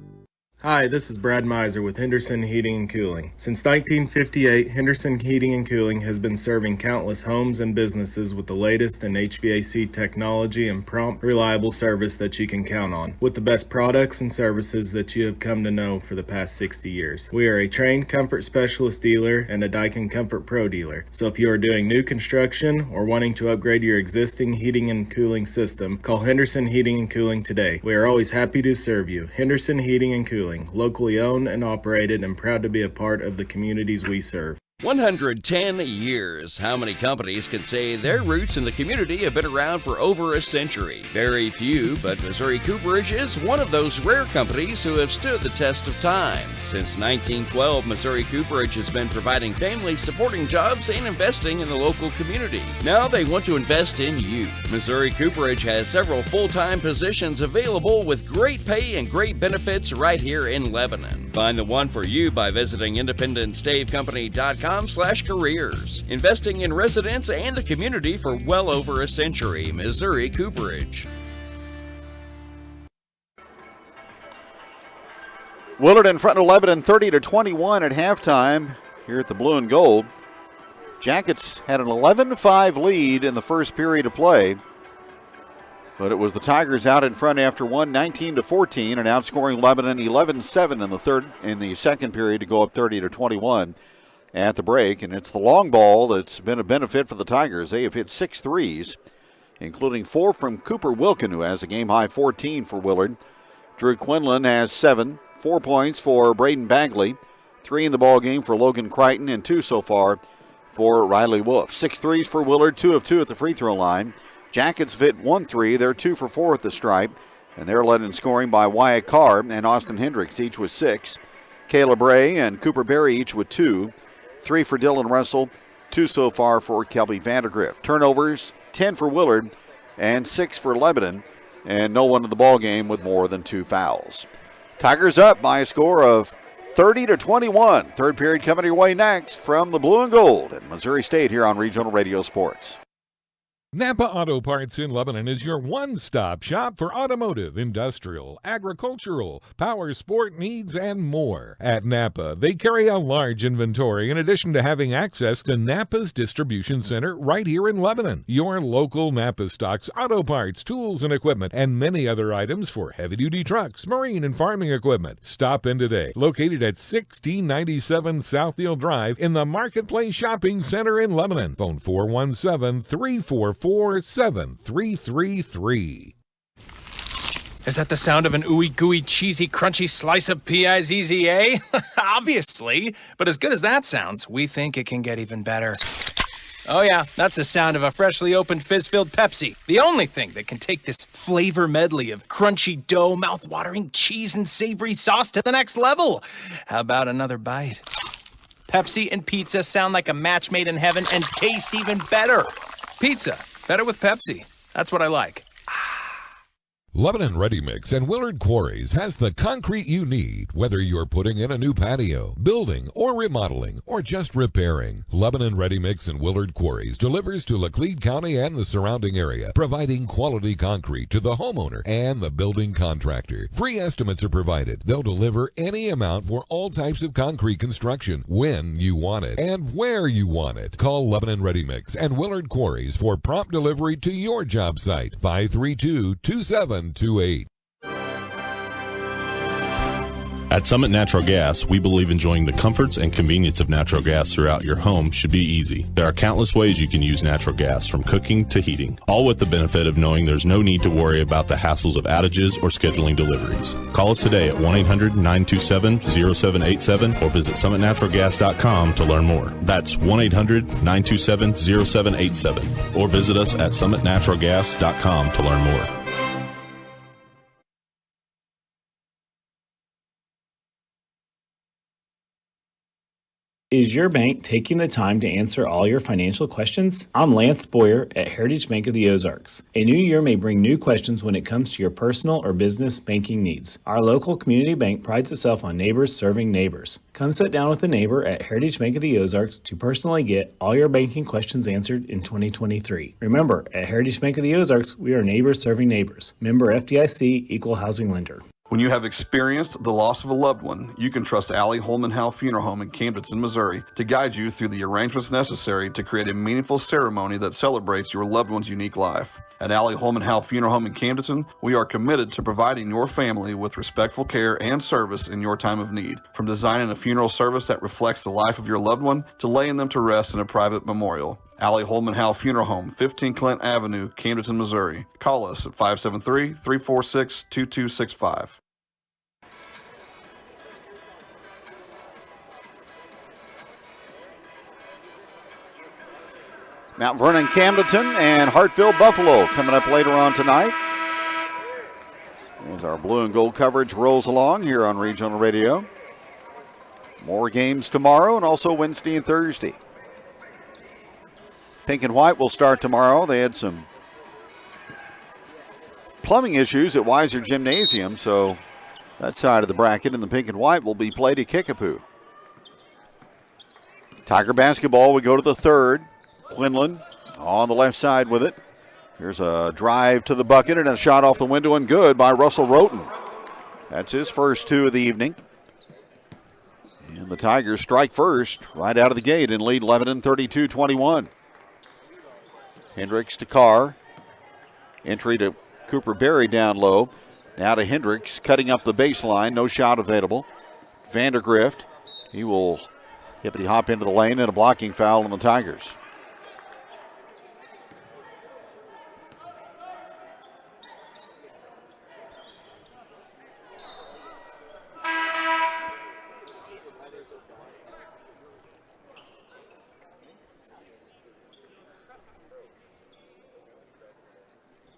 Hi, this is Brad Miser with Henderson Heating and Cooling. Since 1958, Henderson Heating and Cooling has been serving countless homes and businesses with the latest in HVAC technology and prompt, reliable service that you can count on, with the best products and services that you have come to know for the past 60 years. We are a trained comfort specialist dealer and a Daikin Comfort Pro dealer. So if you are doing new construction or wanting to upgrade your existing heating and cooling system, call Henderson Heating and Cooling today. We are always happy to serve you. Henderson Heating and Cooling, locally owned and operated, and proud to be a part of the communities we serve. 110 years. How many companies can say their roots in the community have been around for over a century? Very few, but Missouri Cooperage is one of those rare companies who have stood the test of time. Since 1912, Missouri Cooperage has been providing family-supporting jobs and investing in the local community. Now they want to invest in you. Missouri Cooperage has several full-time positions available with great pay and great benefits right here in Lebanon. Find the one for you by visiting IndependenceStaveCompany.com/careers. Investing in residents and the community for well over a century. Missouri Cooperage. Willard in front of Lebanon 30-21 at halftime here at the Blue and Gold. Jackets had an 11-5 lead in the first period of play, but it was the Tigers out in front after one, 19-14, and outscoring Lebanon 11-7 in the second period to go up 30-21 at the break. And it's the long ball that's been a benefit for the Tigers. They have hit 6 threes, including 4 from Cooper Wilkin, who has a game-high 14 for Willard. Drew Quinlan has 7, 4 points for Braden Bagley, 3 in the ball game for Logan Crichton, and 2 so far for Riley Wolf. 6 threes for Willard, 2 of 2 at the free throw line. Jackets have hit 1 3. They're 2 for 4 at the stripe, and they're led in scoring by Wyatt Carr and Austin Hendricks, each with 6. Caleb Ray and Cooper Berry each with 2. 3 for Dylan Russell, 2 so far for Kelby Vandergrift. Turnovers, 10 for Willard and 6 for Lebanon, and no one in the ball game with more than 2 fouls. Tigers up by a score of 30-21. Third period coming your way next from the Blue and Gold at Missouri State here on Regional Radio Sports. Napa Auto Parts in Lebanon is your one-stop shop for automotive, industrial, agricultural, power sport needs, and more. At Napa, they carry a large inventory in addition to having access to Napa's distribution center right here in Lebanon. Your local Napa stocks auto parts, tools and equipment, and many other items for heavy-duty trucks, marine and farming equipment. Stop in today, located at 1697 Southdale Drive in the Marketplace Shopping Center in Lebanon. Phone 417-344-7333. Is that the sound of an ooey gooey cheesy crunchy slice of P-I-Z-Z-A? Obviously, but as good as that sounds, we think it can get even better. Oh yeah, that's the sound of a freshly opened fizz-filled Pepsi. The only thing that can take this flavor medley of crunchy dough, mouth-watering cheese, and savory sauce to the next level. How about another bite? Pepsi and pizza sound like a match made in heaven and taste even better. Pizza, better with Pepsi. That's what I like. Lebanon Ready Mix and Willard Quarries has the concrete you need, whether you're putting in a new patio, building, or remodeling, or just repairing. Lebanon Ready Mix and Willard Quarries delivers to Laclede County and the surrounding area, providing quality concrete to the homeowner and the building contractor. Free estimates are provided. They'll deliver any amount for all types of concrete construction when you want it and where you want it. Call Lebanon Ready Mix and Willard Quarries for prompt delivery to your job site. 532-2728. At Summit Natural Gas, we believe enjoying the comforts and convenience of natural gas throughout your home should be easy. There are countless ways you can use natural gas, from cooking to heating, all with the benefit of knowing there's no need to worry about the hassles of outages or scheduling deliveries. Call us today at 1-800-927-0787 or visit summitnaturalgas.com to learn more. That's 1-800-927-0787 or visit us at summitnaturalgas.com to learn more. Is your bank taking the time to answer all your financial questions? I'm Lance Boyer at Heritage Bank of the Ozarks. A new year may bring new questions when it comes to your personal or business banking needs. Our local community bank prides itself on neighbors serving neighbors. Come sit down with a neighbor at Heritage Bank of the Ozarks to personally get all your banking questions answered in 2023. Remember, at Heritage Bank of the Ozarks, we are neighbors serving neighbors. Member FDIC, Equal Housing Lender. When you have experienced the loss of a loved one, you can trust Allie Holman Howe Funeral Home in Camdenton, Missouri, to guide you through the arrangements necessary to create a meaningful ceremony that celebrates your loved one's unique life. At Allie Holman Howe Funeral Home in Camdenton, we are committed to providing your family with respectful care and service in your time of need. From designing a funeral service that reflects the life of your loved one to laying them to rest in a private memorial. Allie Holman Howe Funeral Home, 15 Clint Avenue, Camdenton, Missouri. Call us at 573-346-2265. Mount Vernon, Camdenton, and Hartfield, Buffalo coming up later on tonight. As our blue and gold coverage rolls along here on Regional Radio. More games tomorrow and also Wednesday and Thursday. Pink and white will start tomorrow. They had some plumbing issues at Weiser Gymnasium, so that side of the bracket and the pink and white will be played at Kickapoo. Tiger basketball, we go to the third. Quinlan on the left side with it. Here's a drive to the bucket and a shot off the window and good by Russell Roten. That's his first two of the evening. And the Tigers strike first right out of the gate and lead Lebanon 32-21. Hendricks to Carr. Entry to Cooper Berry down low. Now to Hendricks cutting up the baseline. No shot available. Vandergrift. He will hippity hop into the lane and a blocking foul on the Tigers.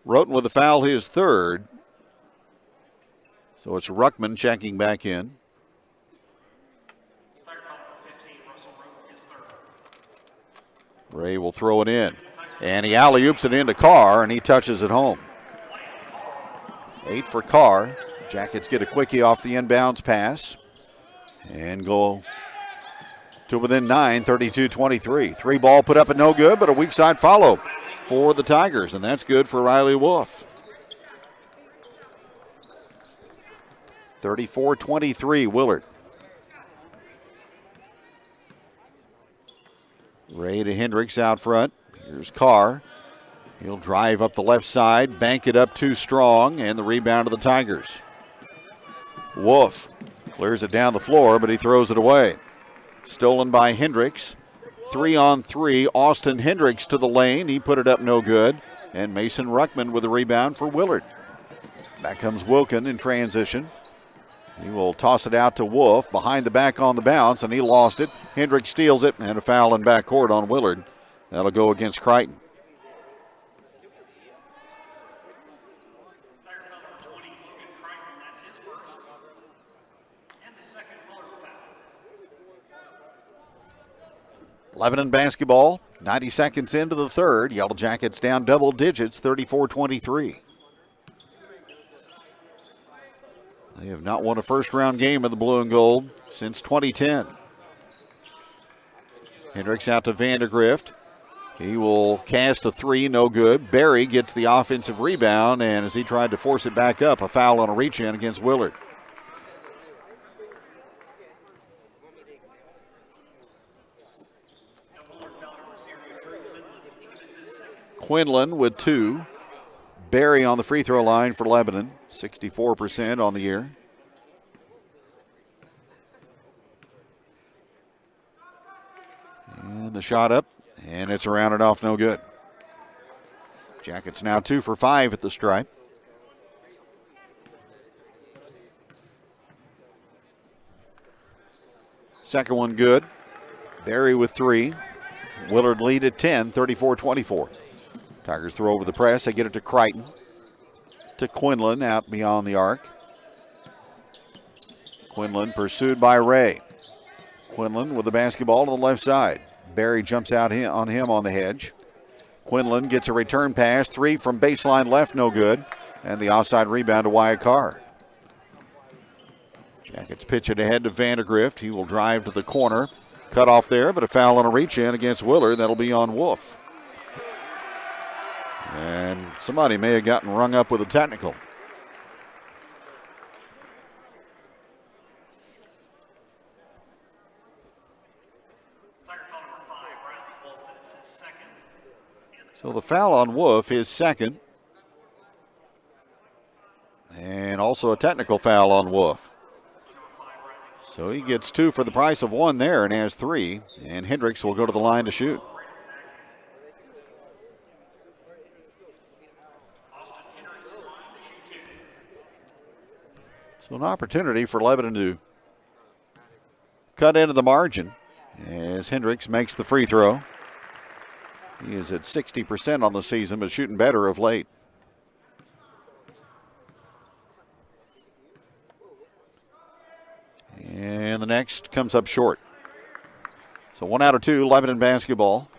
Roten with the foul, his third. So it's Ruckman checking back in. Ray will throw it in. And he alley-oops it into Carr, and he touches it home. 8 for Carr. Jackets get a quickie off the inbounds pass. And go to within 9, 32-23. 3 ball put up and no good, but a weak side follow for the Tigers, and that's good for Riley Wolf. 34-23, Willard. Ray to Hendricks out front. Here's Carr. He'll drive up the left side, bank it up too strong, and the rebound to the Tigers. Wolf clears it down the floor, but he throws it away. Stolen by Hendricks. 3-on-3, Austin Hendricks to the lane. He put it up no good. And Mason Ruckman with a rebound for Willard. Back comes Wilkin in transition. He will toss it out to Wolf. Behind the back on the bounce, and he lost it. Hendricks steals it, and a foul in backcourt on Willard. That'll go against Crichton. Lebanon basketball, 90 seconds into the third. Yellow Jackets down double digits, 34-23. They have not won a first-round game of the blue and gold since 2010. Hendricks out to Vandergrift. He will cast a three, no good. Berry gets the offensive rebound, and as he tried to force it back up, a foul on a reach-in against Willard. Quinlan with 2. Berry on the free throw line for Lebanon, 64% on the year. And the shot up, and it's rounded off, no good. Jackets now 2 for 5 at the stripe. Second one good. Berry with 3. Willard lead at 10, 34-24. Tigers throw over the press. They get it to Crichton. To Quinlan out beyond the arc. Quinlan pursued by Ray. Quinlan with the basketball to the left side. Berry jumps out on him on the hedge. Quinlan gets a return pass. 3 from baseline left, no good. And the offside rebound to Wyatt Carr. Jackets pitch it ahead to Vandergrift. He will drive to the corner. Cut off there, but a foul on a reach-in against Willard. That'll be on Wolf. And somebody may have gotten rung up with a technical. So the foul on Wolf is second. And also a technical foul on Wolf. So he gets 2 for the price of 1 there and has 3. And Hendricks will go to the line to shoot. So an opportunity for Lebanon to cut into the margin as Hendricks makes the free throw. He is at 60% on the season, but shooting better of late. And the next comes up short. So 1 out of 2, Lebanon basketball.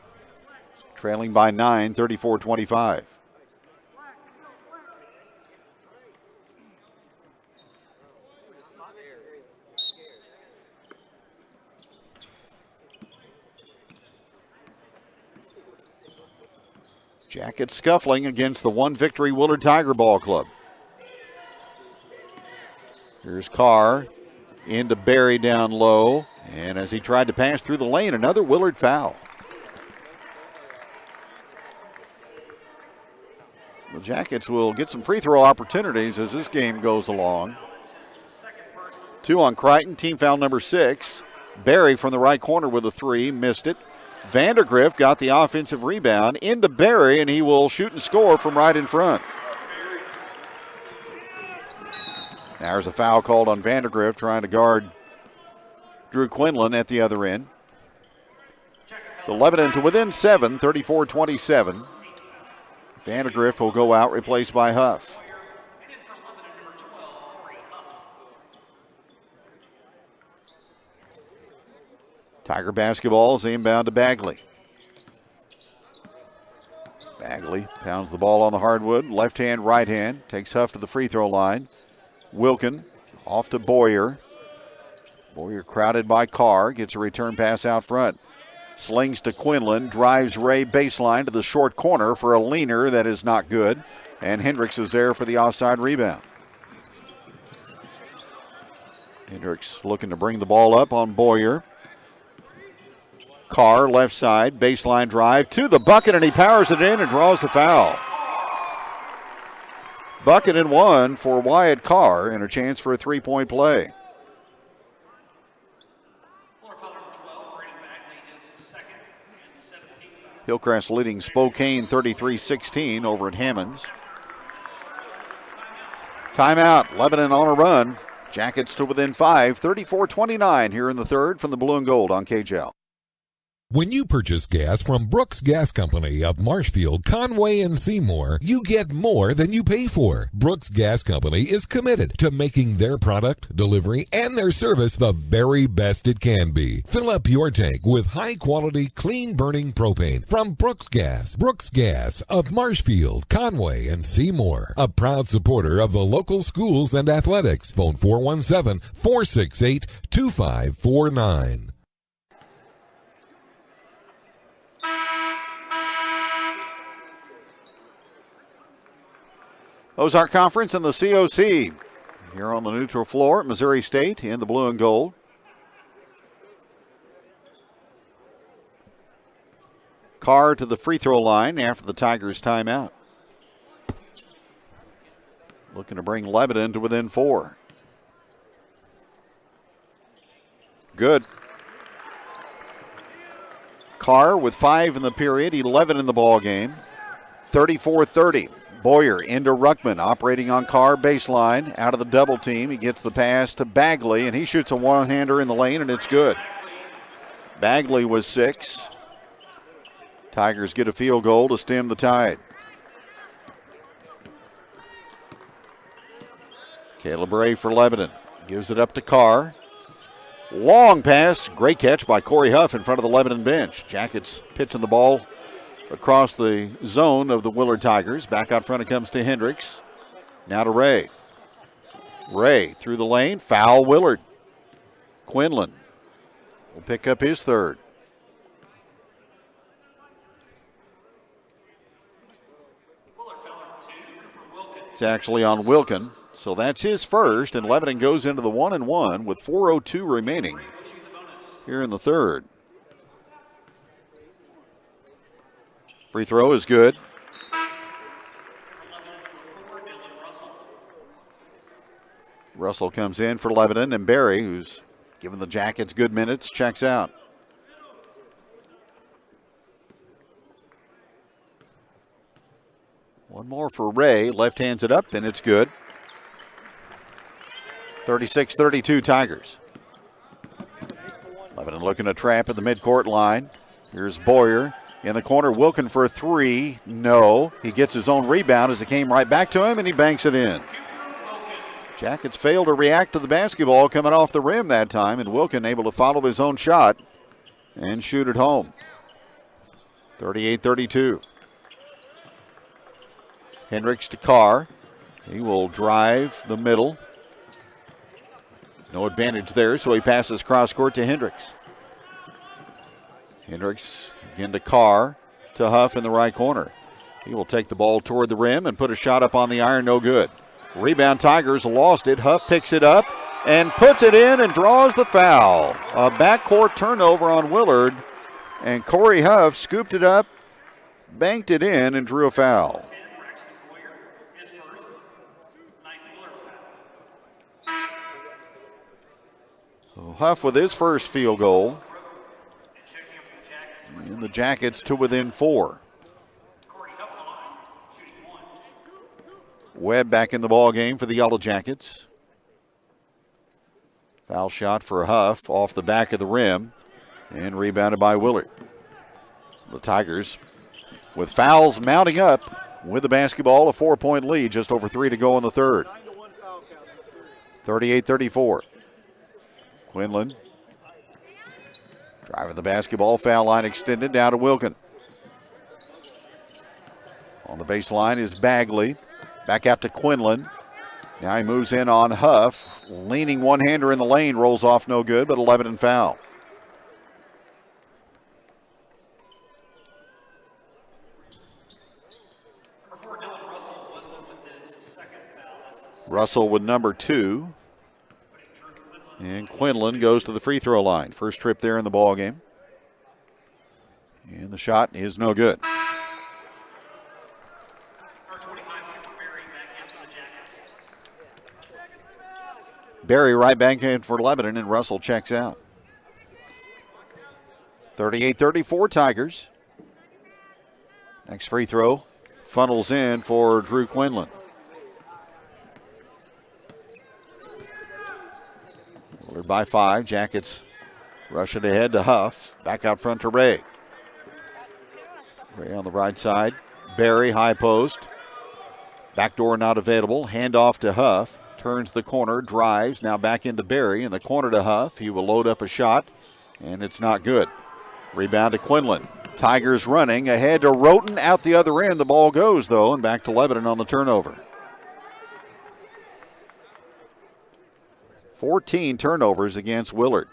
Trailing by 9, 34-25. Jackets scuffling against the one victory Willard Tiger Ball Club. Here's Carr into Barry down low. And as he tried to pass through the lane, another Willard foul. So the Jackets will get some free throw opportunities as this game goes along. 2 on Crichton, team foul number 6. Barry from the right corner with a 3, missed it. Vandergrift got the offensive rebound into Barry, and he will shoot and score from right in front. There's a foul called on Vandergrift trying to guard Drew Quinlan at the other end. So Lebanon to within 7, 34-27. Vandergrift will go out, replaced by Huff. Tiger basketball is inbound to Bagley. Bagley pounds the ball on the hardwood, left hand, right hand, takes Huff to the free throw line. Wilkin off to Boyer. Boyer crowded by Carr, gets a return pass out front. Slings to Quinlan, drives Ray baseline to the short corner for a leaner that is not good. And Hendricks is there for the offside rebound. Hendricks looking to bring the ball up on Boyer. Carr, left side, baseline drive to the bucket, and he powers it in and draws the foul. Bucket and 1 for Wyatt Carr, and a chance for a three-point play. Hillcrest leading Spokane 33-16 over at Hammonds. Timeout, Lebanon on a run. Jackets to within 5, 34-29 here in the third from the Blue and Gold on KJL. When you purchase gas from Brooks Gas Company of Marshfield, Conway, and Seymour, you get more than you pay for. Brooks Gas Company is committed to making their product, delivery, and their service the very best it can be. Fill up your tank with high-quality, clean-burning propane from Brooks Gas. Brooks Gas of Marshfield, Conway, and Seymour. A proud supporter of the local schools and athletics. Phone 417-468-2549. Ozark Conference and the COC here on the neutral floor at Missouri State in the blue and gold. Carr to the free throw line after the Tigers timeout. Looking to bring Lebanon to within 4. Good. Carr with 5 in the period, 11 in the ball game. 34-30. Boyer into Ruckman, operating on Carr baseline, out of the double team. He gets the pass to Bagley, and he shoots a one-hander in the lane, and it's good. Bagley was 6. Tigers get a field goal to stem the tide. Caleb Ray for Lebanon. Gives it up to Carr. Long pass, great catch by Corey Huff in front of the Lebanon bench. Jackets pitching the ball across the zone of the Willard Tigers. Back out front it comes to Hendricks. Now to Ray. Ray through the lane, foul Willard. Quinlan will pick up his third. It's actually on Wilkin. So that's his first, and Lebanon goes into the 1-1 with 4:02 remaining here in the third. Free throw is good. Russell comes in for Lebanon, and Barry, who's given the Jackets good minutes, checks out. One more for Ray. Left hands it up, and it's good. 36-32 Tigers. Lebanon looking to trap at the midcourt line. Here's Boyer. In the corner, Wilkin for a three. No. He gets his own rebound as it came right back to him, and he banks it in. Jackets failed to react to the basketball coming off the rim that time, and Wilkin able to follow his own shot and shoot it home. 38-32. Hendricks to Carr. He will drive the middle. No advantage there, so he passes cross court to Hendricks. Hendricks again to Carr, to Huff in the right corner. He will take the ball toward the rim and put a shot up on the iron, no good. Rebound, Tigers lost it. Huff picks it up and puts it in and draws the foul. A backcourt turnover on Willard, and Corey Huff scooped it up, banked it in, and drew a foul. So Huff with his first field goal. And the Jackets to within 4. Webb back in the ball game for the Yellow Jackets. Foul shot for Huff off the back of the rim and rebounded by Willard. So the Tigers with fouls mounting up with the basketball, a 4-point lead, just over 3 to go in the third. 38-34. Quinlan driving the basketball, foul line extended down to Wilkin. On the baseline is Bagley. Back out to Quinlan. Now he moves in on Huff. Leaning one-hander in the lane, rolls off no good, but 11 and foul. Russell with number 2. And Quinlan goes to the free throw line. First trip there in the ball game. And the shot is no good. Barry right back in for Lebanon, and Russell checks out. 38-34 Tigers. Next free throw funnels in for Drew Quinlan. Willard by 5. Jackets rush it ahead to Huff. Back out front to Ray. Ray on the right side. Barry, high post. Backdoor not available. Handoff to Huff. Turns the corner, drives. Now back into Barry. In the corner to Huff. He will load up a shot, and it's not good. Rebound to Quinlan. Tigers running ahead to Roten. Out the other end. The ball goes, though, and back to Lebanon on the turnover. 14 turnovers against Willard.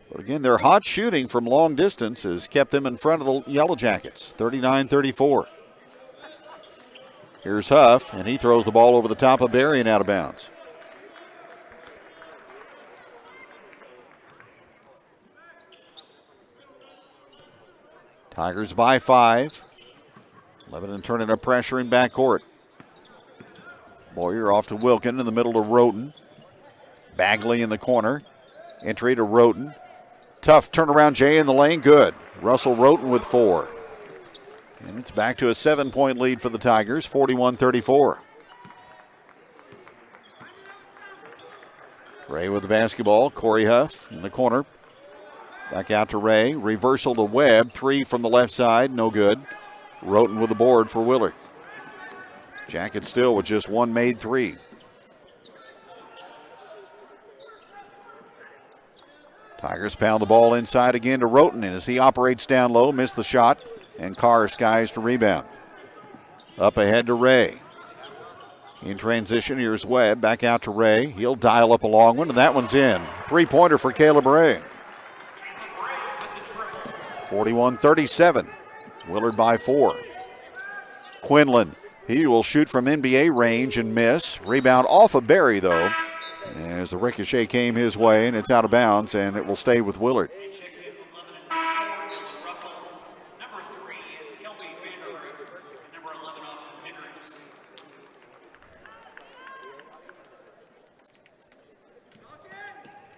But again, their hot shooting from long distance has kept them in front of the Yellow Jackets. 39-34. Here's Huff, and he throws the ball over the top of Barry and out of bounds. Tigers by 5. Lebanon turning up pressure in backcourt. Boyer off to Wilkin in the middle to Roten. Bagley in the corner. Entry to Roten. Tough turnaround, Jay in the lane. Good. Russell Roten with 4. And it's back to a 7-point lead for the Tigers, 41-34. Ray with the basketball. Corey Huff in the corner. Back out to Ray. Reversal to Webb. 3 from the left side. No good. Roten with the board for Willard. Jackets still with just 1 made 3. Tigers pound the ball inside again to Roten, and as he operates down low, missed the shot, and Carr skies to rebound. Up ahead to Ray. In transition, here's Webb. Back out to Ray. He'll dial up a long one, and that one's in. 3-pointer for Caleb Ray. 41-37. Willard by 4. Quinlan. He will shoot from NBA range and miss. Rebound off of Barry, though. As the ricochet came his way, and it's out of bounds, and it will stay with Willard.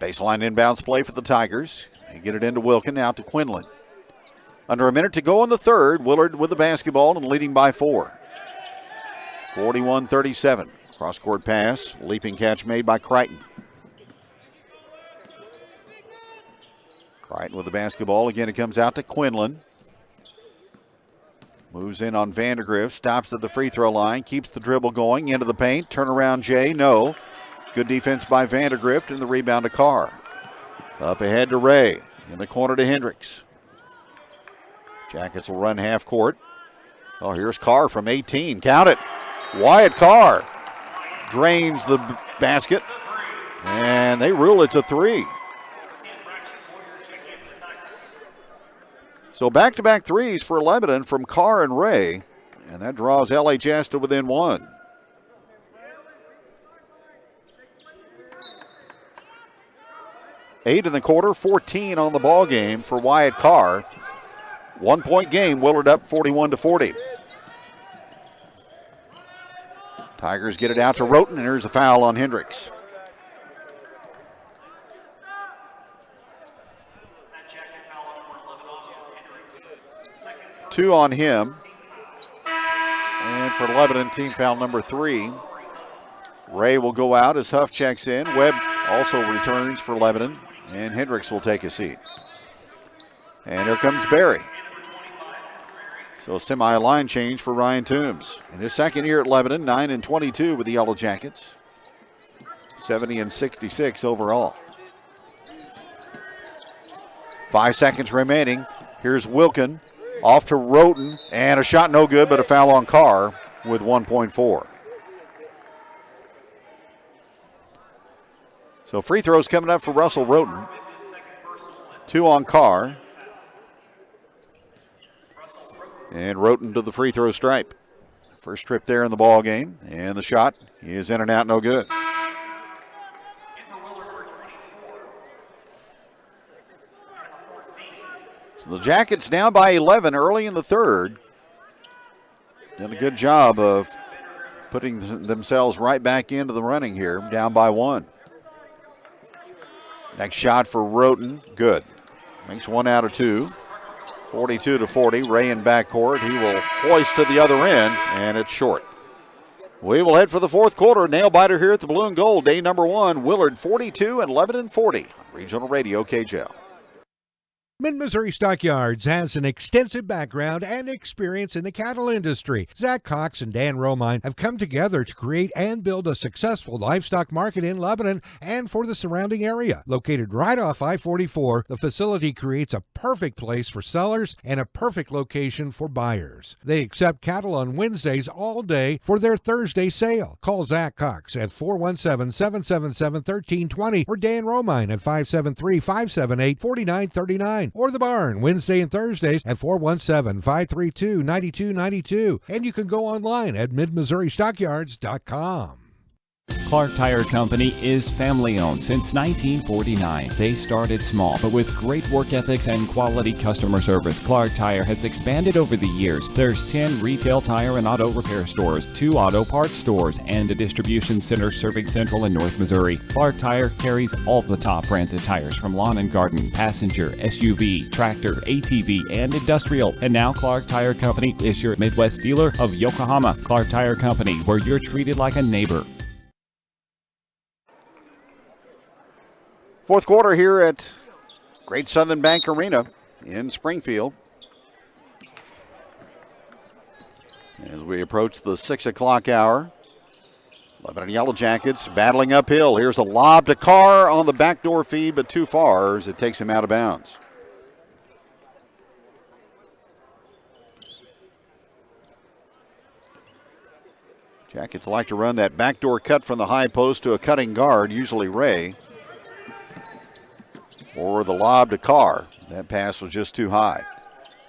Baseline inbounds play for the Tigers. They get it into Wilkin, out to Quinlan. Under a minute to go in the third. Willard with the basketball and leading by 4. 41-37. Cross-court pass. Leaping catch made by Crichton. Brighton with the basketball. Again, it comes out to Quinlan. Moves in on Vandergrift. Stops at the free throw line. Keeps the dribble going. Into the paint. Turnaround Jay. No. Good defense by Vandergrift, and the rebound to Carr. Up ahead to Ray. In the corner to Hendricks. Jackets will run half court. Oh, here's Carr from 18. Count it. Wyatt Carr drains the basket, and they rule it's a three. So back-to-back threes for Lebanon from Carr and Ray, and that draws LHS to within one. Eight in the quarter, 14 on the ball game for Wyatt Carr. 1 point game, Willard up 41-40. Tigers get it out to Roten, and here's a foul on Hendricks. Two on him. And for Lebanon, team foul number 3. Ray will go out as Huff checks in. Webb also returns for Lebanon, and Hendricks will take a seat. And here comes Barry. So a semi-line change for Ryan Toombs. In his second year at Lebanon, 9-22 with the Yellow Jackets. 70-66 overall. 5 seconds remaining. Here's Wilkin. Off to Roten, and a shot no good, but a foul on Carr with 1.4. So free throws coming up for Russell Roten. 2 on Carr. And Roten to the free throw stripe. First trip there in the ball game, and the shot is in and out, no good. So the Jackets down by 11 early in the third. Done a good job of putting themselves right back into the running here, down by 1. Next shot for Roten, good. Makes 1 out of 2. 42-40, Ray in backcourt. He will hoist to the other end, and it's short. We will head for the fourth quarter. Nail biter here at the Blue and Gold. Day number 1, Willard 42 and Lebanon 40. Regional Radio, KJL. Mid-Missouri Stockyards has an extensive background and experience in the cattle industry. Zach Cox and Dan Romine have come together to create and build a successful livestock market in Lebanon and for the surrounding area. Located right off I-44, the facility creates a perfect place for sellers and a perfect location for buyers. They accept cattle on Wednesdays all day for their Thursday sale. Call Zach Cox at 417-777-1320 or Dan Romine at 573-578-4939. Or the barn Wednesday and Thursdays at 417-532-9292. And you can go online at midmissouristockyards.com. Clark Tire Company is family-owned since 1949. They started small, but with great work ethics and quality customer service, Clark Tire has expanded over the years. There's 10 retail tire and auto repair stores, 2 auto parts stores, and a distribution center serving Central and North Missouri. Clark Tire carries all the top brands of tires from lawn and garden, passenger, SUV, tractor, ATV, and industrial. And now Clark Tire Company is your Midwest dealer of Yokohama. Clark Tire Company, where you're treated like a neighbor. Fourth quarter here at Great Southern Bank Arena in Springfield. As we approach the 6 o'clock hour, Lebanon Yellow Jackets battling uphill. Here's a lob to Carr on the backdoor feed, but too far as it takes him out of bounds. Jackets like to run that backdoor cut from the high post to a cutting guard, usually Ray. Or the lob to Carr. That pass was just too high.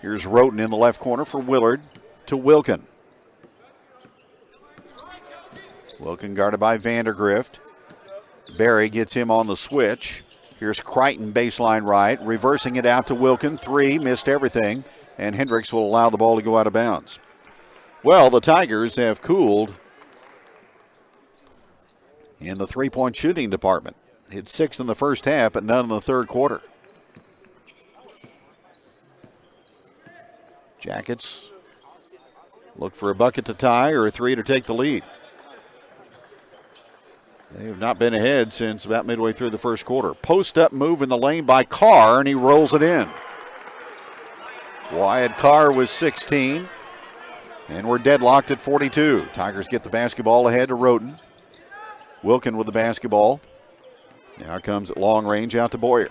Here's Roten in the left corner for Willard to Wilkin. Wilkin guarded by Vandergrift. Barry gets him on the switch. Here's Crichton baseline right, reversing it out to Wilkin. 3, missed everything, and Hendricks will allow the ball to go out of bounds. Well, the Tigers have cooled in the three-point shooting department. Hit 6 in the first half, but none in the third quarter. Jackets look for a bucket to tie or a 3 to take the lead. They have not been ahead since about midway through the first quarter. Post-up move in the lane by Carr, and he rolls it in. Wyatt Carr was 16, and we're deadlocked at 42. Tigers get the basketball ahead to Roten. Wilkin with the basketball. Now comes at long range out to Boyer.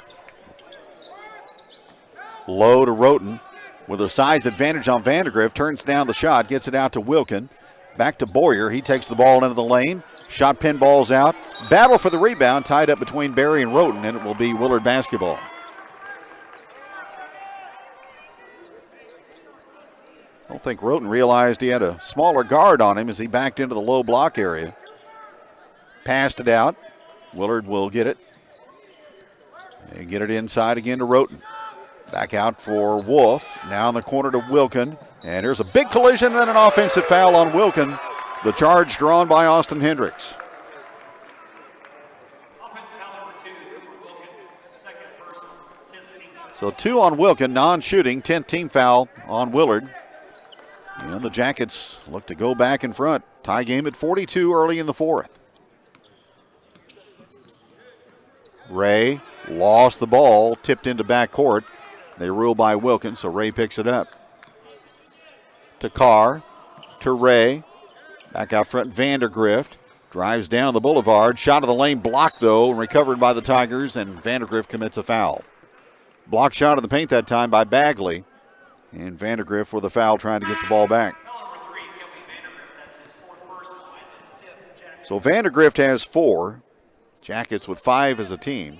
Low to Roten with a size advantage on Vandergrift. Turns down the shot, gets it out to Wilkin. Back to Boyer. He takes the ball into the lane. Shot pin balls out. Battle for the rebound, tied up between Barry and Roten, and it will be Willard basketball. I don't think Roten realized he had a smaller guard on him as he backed into the low block area. Passed it out. Willard will get it. They get it inside again to Roten. Back out for Wolf. Now in the corner to Wilkin. And there's a big collision and an offensive foul on Wilkin. The charge drawn by Austin Hendricks. So 2 on Wilkin, non-shooting, 10th team foul on Willard. And the Jackets look to go back in front. Tie game at 42 early in the fourth. Ray lost the ball, tipped into backcourt. They rule by Wilkin, so Ray picks it up. To Carr, to Ray. Back out front, Vandergrift. Drives down the boulevard. Shot of the lane blocked, though, and recovered by the Tigers, and Vandergrift commits a foul. Block shot of the paint that time by Bagley. And Vandergrift with a foul trying to get the ball back. So Vandergrift has 4. Jackets with 5 as a team.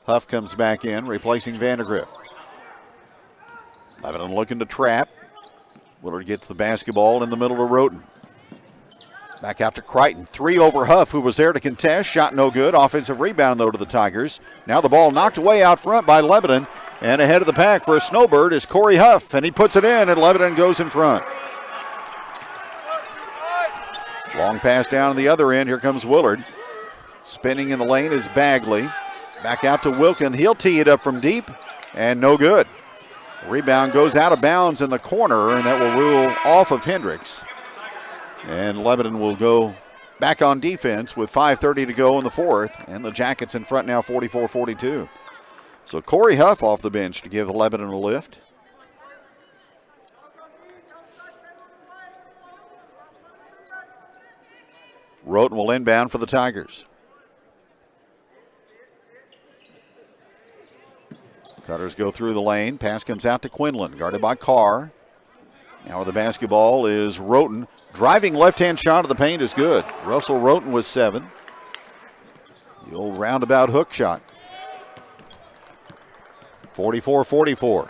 Huff comes back in, replacing Vandergrift. Lebanon looking to trap. Willard gets the basketball in the middle of Roten. Back out to Crichton. 3 over Huff, who was there to contest. Shot no good. Offensive rebound, though, to the Tigers. Now the ball knocked away out front by Lebanon. And ahead of the pack for a snowbird is Corey Huff. And he puts it in, and Lebanon goes in front. Long pass down to the other end. Here comes Willard. Spinning in the lane is Bagley. Back out to Wilkin. He'll tee it up from deep, and no good. Rebound goes out of bounds in the corner, and that will rule off of Hendricks. And Lebanon will go back on defense with 5:30 to go in the fourth, and the Jackets in front now 44-42. So Corey Huff off the bench to give Lebanon a lift. Roten will inbound for the Tigers. Cutters go through the lane. Pass comes out to Quinlan, guarded by Carr. Now with the basketball is Roten. Driving left-hand shot of the paint is good. Russell Roten with 7. The old roundabout hook shot. 44-44.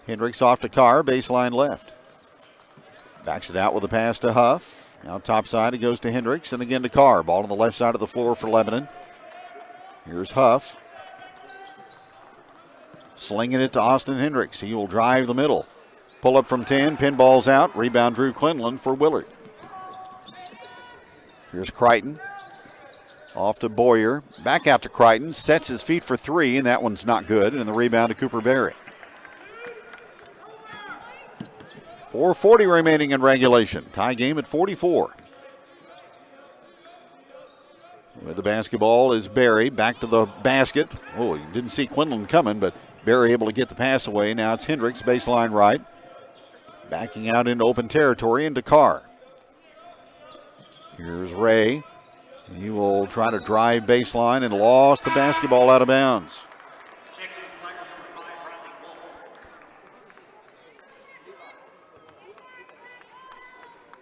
Hendricks off to Carr, baseline left. Backs it out with a pass to Huff. Now top side, it goes to Hendricks and again to Carr. Ball on the left side of the floor for Lebanon. Here's Huff. Slinging it to Austin Hendricks. He will drive the middle. Pull up from 10, pinballs out. Rebound Drew Quinlan for Willard. Here's Crichton. Off to Boyer. Back out to Crichton. Sets his feet for 3, and that one's not good. And the rebound to Cooper Berry. 4:40 remaining in regulation. Tie game at 44. With the basketball is Berry. Back to the basket. Oh, you didn't see Quinlan coming, but Berry able to get the pass away. Now it's Hendricks, baseline right. Backing out into open territory into Carr. Here's Ray. He will try to drive baseline and lost the basketball out of bounds.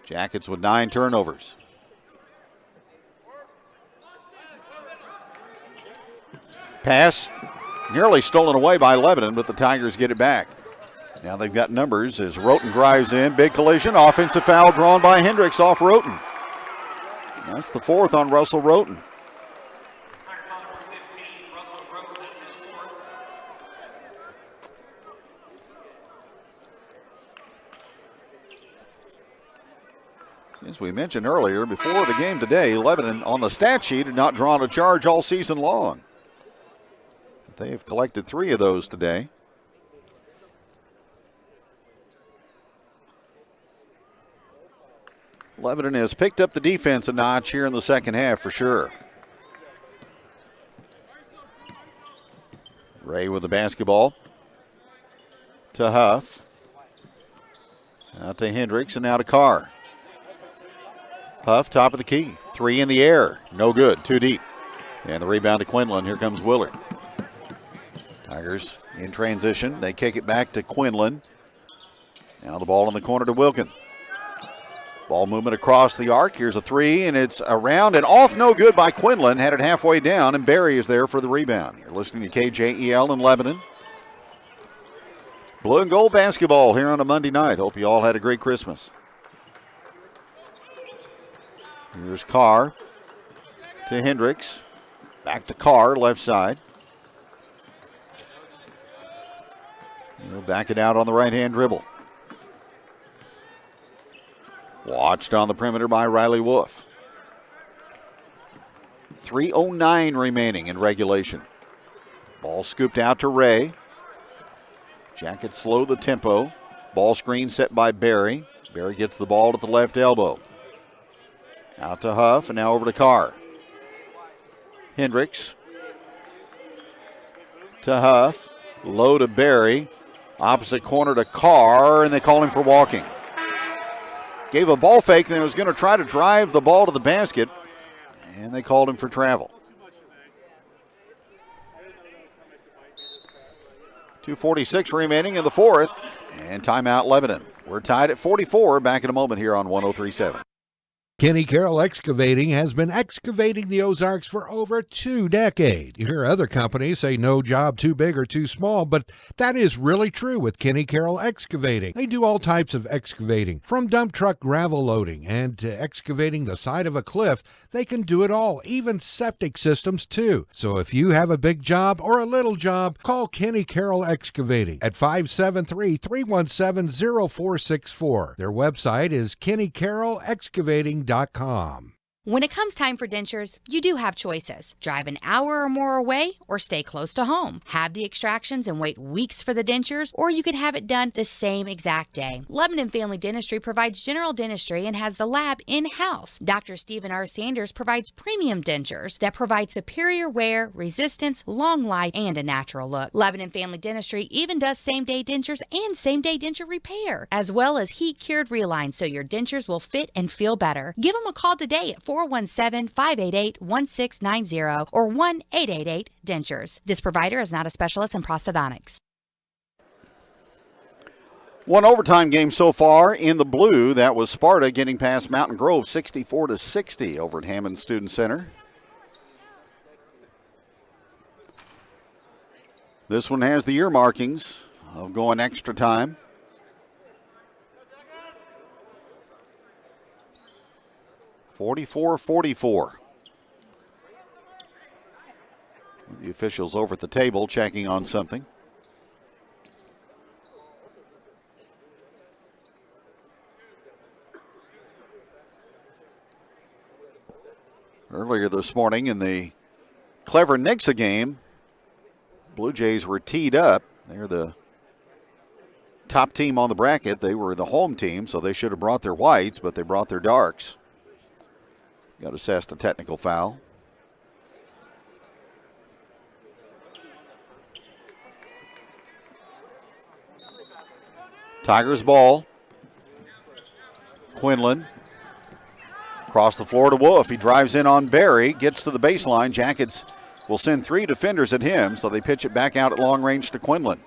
Jackets with 9 turnovers. Pass nearly stolen away by Lebanon, but the Tigers get it back. Now they've got numbers as Roten drives in. Big collision. Offensive foul drawn by Hendricks off Roten. That's the 4th on Russell Roten. As we mentioned earlier, before the game today, Lebanon on the stat sheet had not drawn a charge all season long. They have collected 3 of those today. Lebanon has picked up the defense a notch here in the second half for sure. Ray with the basketball to Huff. Out to Hendricks and now to Carr. Huff, top of the key. 3 in the air. No good. Too deep. And the rebound to Quinlan. Here comes Willard. Tigers in transition. They kick it back to Quinlan. Now the ball in the corner to Wilkin. Ball movement across the arc. Here's a 3, and it's around and off. No good by Quinlan. Had it halfway down, and Barry is there for the rebound. You're listening to KJEL in Lebanon. Blue and gold basketball here on a Monday night. Hope you all had a great Christmas. Here's Carr to Hendricks. Back to Carr, left side. He'll back it out on the right-hand dribble. Watched on the perimeter by Riley Wolf. 3:09 remaining in regulation. Ball scooped out to Ray. Jackets slow the tempo. Ball screen set by Barry. Barry gets the ball at the left elbow. Out to Huff and now over to Carr. Hendricks to Huff. Low to Barry. Opposite corner to Carr, and they call him for walking. Gave a ball fake, then was going to try to drive the ball to the basket, and they called him for travel. 2:46 remaining in the fourth, and timeout Lebanon. We're tied at 44. Back in a moment here on 103.7. Kenny Carroll Excavating has been excavating the Ozarks for over 2 decades. You hear other companies say no job too big or too small, but that is really true with Kenny Carroll Excavating. They do all types of excavating, from dump truck gravel loading and to excavating the side of a cliff. They can do it all, even septic systems too. So if you have a big job or a little job, call Kenny Carroll Excavating at 573-317-0464. Their website is kennycarrollexcavating.com. When it comes time for dentures, you do have choices. Drive an hour or more away or stay close to home. Have the extractions and wait weeks for the dentures, or you can have it done the same exact day. Lebanon Family Dentistry provides general dentistry and has the lab in-house. Dr. Stephen R. Sanders provides premium dentures that provide superior wear, resistance, long life, and a natural look. Lebanon Family Dentistry even does same-day dentures and same-day denture repair, as well as heat-cured relines so your dentures will fit and feel better. Give them a call today at 417-588-1690 or 1-888-DENTURES. This provider is not a specialist in prosthodontics. One overtime game so far in the blue. That was Sparta getting past Mountain Grove 64-60 over at Hammond Student Center. This one has the year markings of going extra time. .44-44. The officials over at the table checking on something. Earlier this morning in the Clever Nixa game, Blue Jays were teed up. They're the top team on the bracket. They were the home team, so they should have brought their whites, but they brought their darks. Got assessed a technical foul. Tigers ball. Quinlan. Across the floor to Wolf. He drives in on Barry. Gets to the baseline. Jackets will send 3 defenders at him, so they pitch it back out at long range to Quinlan.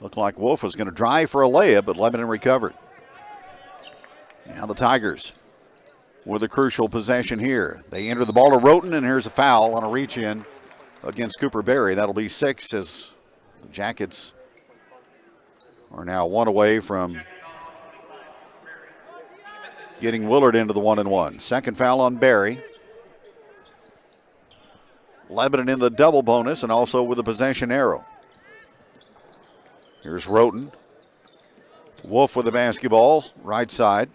Looked like Wolf was going to drive for a layup, but Lebanon recovered. Now the Tigers with a crucial possession here. They enter the ball to Roten, and here's a foul on a reach-in against Cooper Berry. That'll be 6 as the Jackets are now 1 away from getting Willard into the 1-and-1. Second foul on Berry. Lebanon in the double bonus and also with a possession arrow. Here's Roten. Wolf with the basketball, right side.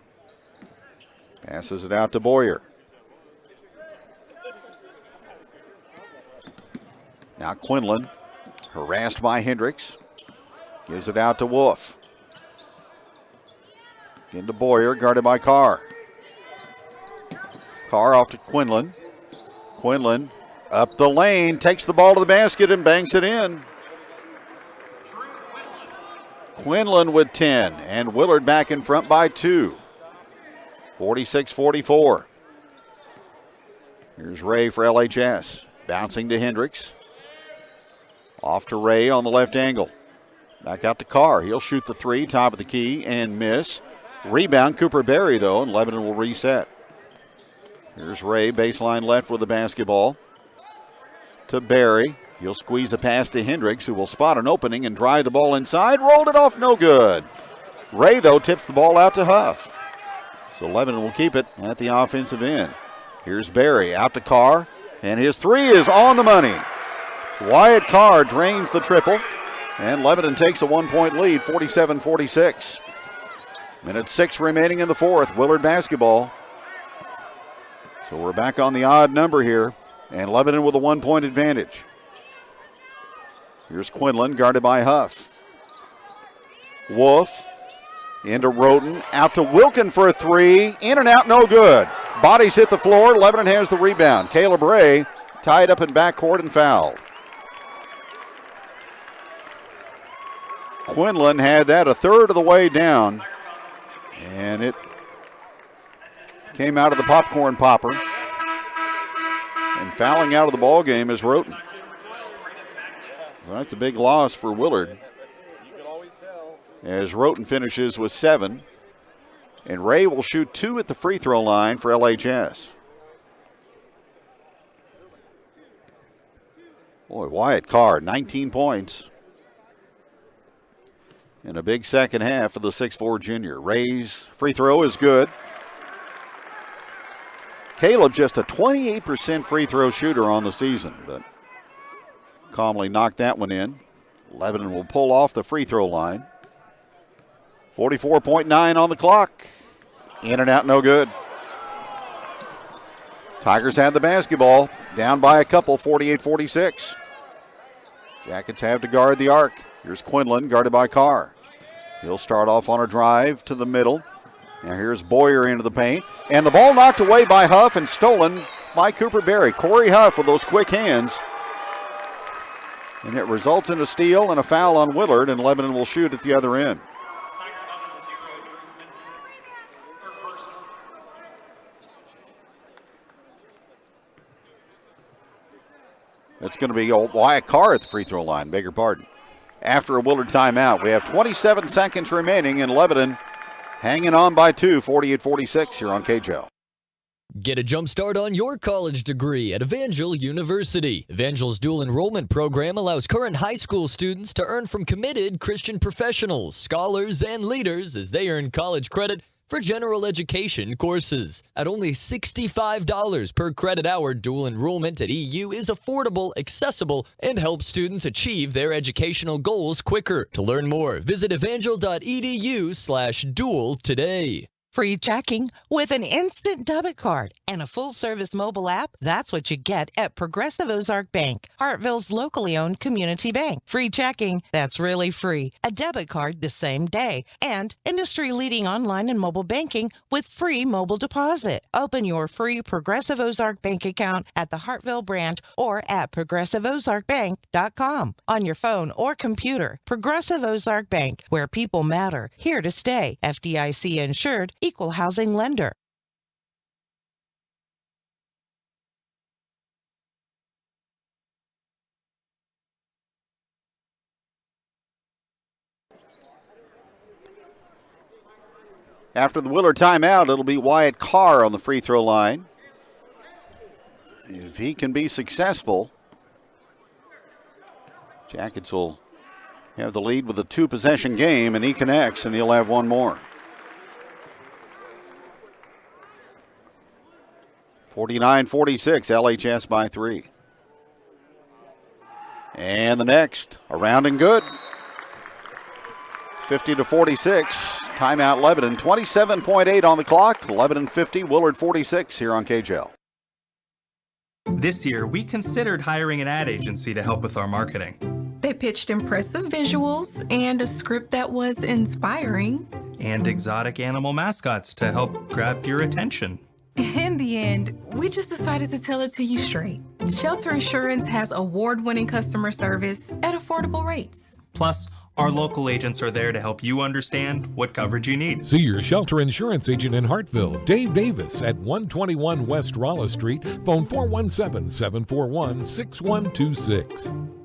Passes it out to Boyer. Now Quinlan, harassed by Hendricks. Gives it out to Wolf. Into Boyer, guarded by Carr. Carr off to Quinlan. Quinlan up the lane, takes the ball to the basket and banks it in. Quinlan with 10, and Willard back in front by 2. 46-44. Here's Ray for LHS. Bouncing to Hendricks. Off to Ray on the left angle. Back out to Carr. He'll shoot the 3, top of the key, and miss. Rebound, Cooper Berry, though, and Lebanon will reset. Here's Ray, baseline left with the basketball. To Berry. He'll squeeze a pass to Hendricks, who will spot an opening and drive the ball inside. Rolled it off, no good. Ray, though, tips the ball out to Huff. So Lebanon will keep it at the offensive end. Here's Berry out to Carr, and his 3 is on the money. Wyatt Carr drains the triple, and Lebanon takes a 1-point lead, 47-46. Minute 6 remaining in the fourth. Willard basketball. So we're back on the odd number here, and Lebanon with a 1-point advantage. Here's Quinlan, guarded by Huff. Wolf into Roten, out to Wilkin for a 3. In and out, no good. Bodies hit the floor. Lebanon has the rebound. Caleb Ray tied up in backcourt and fouled. Quinlan had that a third of the way down, and it came out of the popcorn popper. And fouling out of the ball game is Roten. So that's a big loss for Willard, as Roten finishes with 7. And Ray will shoot 2 at the free throw line for LHS. Boy, Wyatt Carr, 19 points. In a big second half for the 6'4 junior. Ray's free throw is good. Caleb just a 28% free throw shooter on the season, but calmly knocked that one in. Lebanon will pull off the free throw line. 44.9 on the clock. In and out, no good. Tigers have the basketball. Down by a couple, 48-46. Jackets have to guard the arc. Here's Quinlan, guarded by Carr. He'll start off on a drive to the middle. Now here's Boyer into the paint. And the ball knocked away by Huff and stolen by Cooper Berry. Corey Huff with those quick hands. And it results in a steal and a foul on Willard, and Lebanon will shoot at the other end. It's going to be Wyatt Carr at the free throw line, beg your pardon. After a Willard timeout, we have 27 seconds remaining, and Lebanon hanging on by 2, 48-46 here on KJL. Get a jump start on your college degree at Evangel University. Evangel's dual enrollment program allows current high school students to earn from committed Christian professionals, scholars, and leaders as they earn college credit for general education courses. At only $65 per credit hour, dual enrollment at EU is affordable, accessible, and helps students achieve their educational goals quicker. To learn more, visit evangel.edu/dual today. Free checking with an instant debit card and a full-service mobile app. That's what you get at Progressive Ozark Bank, Hartville's locally owned community bank. Free checking, that's really free. A debit card the same day. And industry-leading online and mobile banking with free mobile deposit. Open your free Progressive Ozark Bank account at the Hartville branch or at progressiveozarkbank.com on your phone or computer. Progressive Ozark Bank, where people matter. Here to stay. FDIC insured. Equal housing lender. After the Willard timeout, it'll be Wyatt Carr on the free throw line. If he can be successful, Jackets will have the lead with a 2-possession game, and he connects, and he'll have one more. 49-46, LHS by 3. And the next, around and good. 50-46, timeout Lebanon. 27.8 on the clock. Lebanon 50, Willard 46 here on KJL. This year, we considered hiring an ad agency to help with our marketing. They pitched impressive visuals and a script that was inspiring. and exotic animal mascots to help grab your attention. In the end, we just decided to tell it to you straight. Shelter Insurance has award-winning customer service at affordable rates. Plus, our local agents are there to help you understand what coverage you need. See your Shelter Insurance agent in Hartville, Dave Davis, at 121 West Rolla Street, phone 417-741-6126.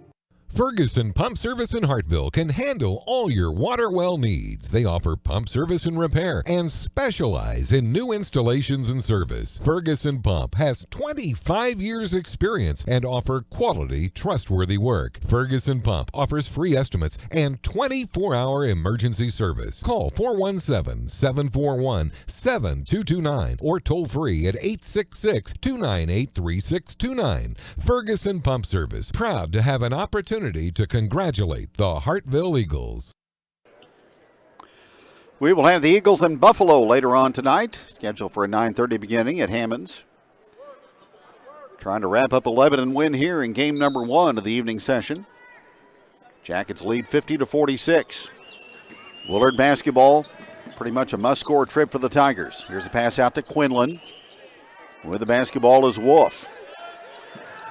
Ferguson Pump Service in Hartville can handle all your water well needs. They offer pump service and repair and specialize in new installations and service. Ferguson Pump has 25 years experience and offer quality, trustworthy work. Ferguson Pump offers free estimates and 24-hour emergency service. Call 417-741-7229 or toll free at 866-298-3629. Ferguson Pump Service, proud to have an opportunity to congratulate the Hartville Eagles. We will have the Eagles in Buffalo later on tonight, scheduled for a 9:30 beginning at Hammonds. Trying to wrap up a Lebanon win here in game number 1 of the evening session. Jackets lead 50-46. Willard basketball, pretty much a must-score trip for the Tigers. Here's a pass out to Quinlan. With the basketball is Wolf.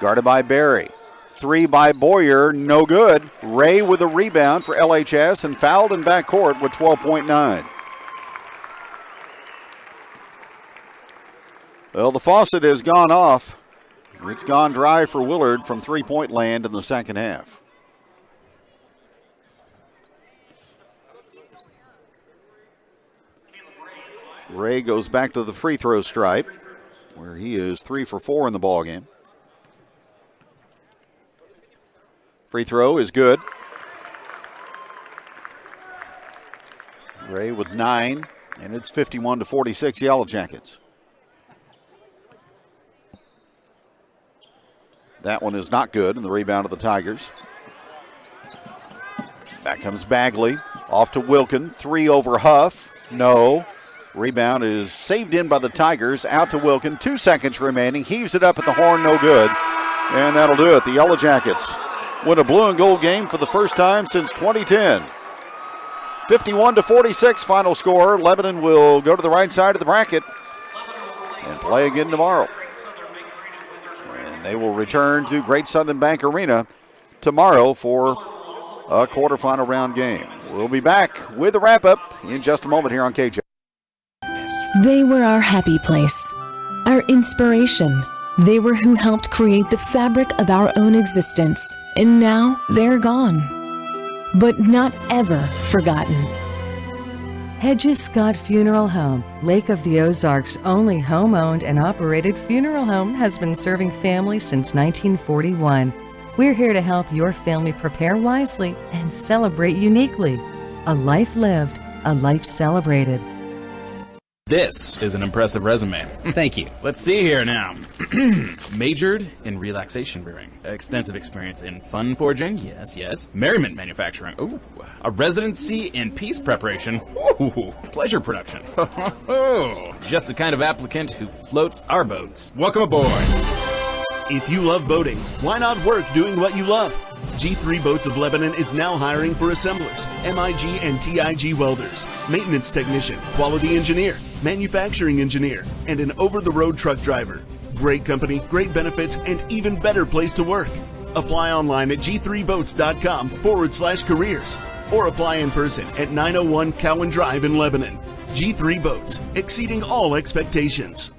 Guarded by Barry. 3 by Boyer, no good. Ray with a rebound for LHS and fouled in backcourt with 12.9. Well, the faucet has gone off. It's gone dry for Willard from three-point land in the second half. Ray goes back to the free throw stripe, where he is 3 for 4 in the ballgame. Free throw is good. Ray with 9, and it's 51-46 Yellow Jackets. That one is not good, and the rebound of the Tigers. Back comes Bagley. Off to Wilkin. 3 over Huff. No. Rebound is saved in by the Tigers. Out to Wilkin. 2 seconds remaining. Heaves it up at the horn. No good. And that'll do it. The Yellow Jackets win a blue and gold game for the first time since 2010. 51-46 final score. Lebanon will go to the right side of the bracket and play again tomorrow. And they will return to Great Southern Bank Arena tomorrow for a quarterfinal round game. We'll be back with a wrap-up in just a moment here on KJ. They were our happy place, our inspiration. They were who helped create the fabric of our own existence. And now they're gone, but not ever forgotten. Hedges Scott Funeral Home, Lake of the Ozarks' only home-owned and operated funeral home, has been serving families since 1941. We're here to help your family prepare wisely and celebrate uniquely. A life lived, a life celebrated. This is an impressive resume. Thank you. Let's see here now. Majored in relaxation brewing. Extensive experience in fun forging. Yes. Merriment manufacturing. Ooh. A residency in peace preparation. Ooh. Pleasure production. Just the kind of applicant who floats our boats. Welcome aboard. If you love boating, why not work doing what you love? G3 Boats of Lebanon is now hiring for assemblers, MIG and TIG welders, maintenance technician, quality engineer, manufacturing engineer, and an over-the-road truck driver. Great company, great benefits, and even better place to work. Apply online at g3boats.com/careers or apply in person at 901 Cowan Drive in Lebanon. G3 Boats, exceeding all expectations.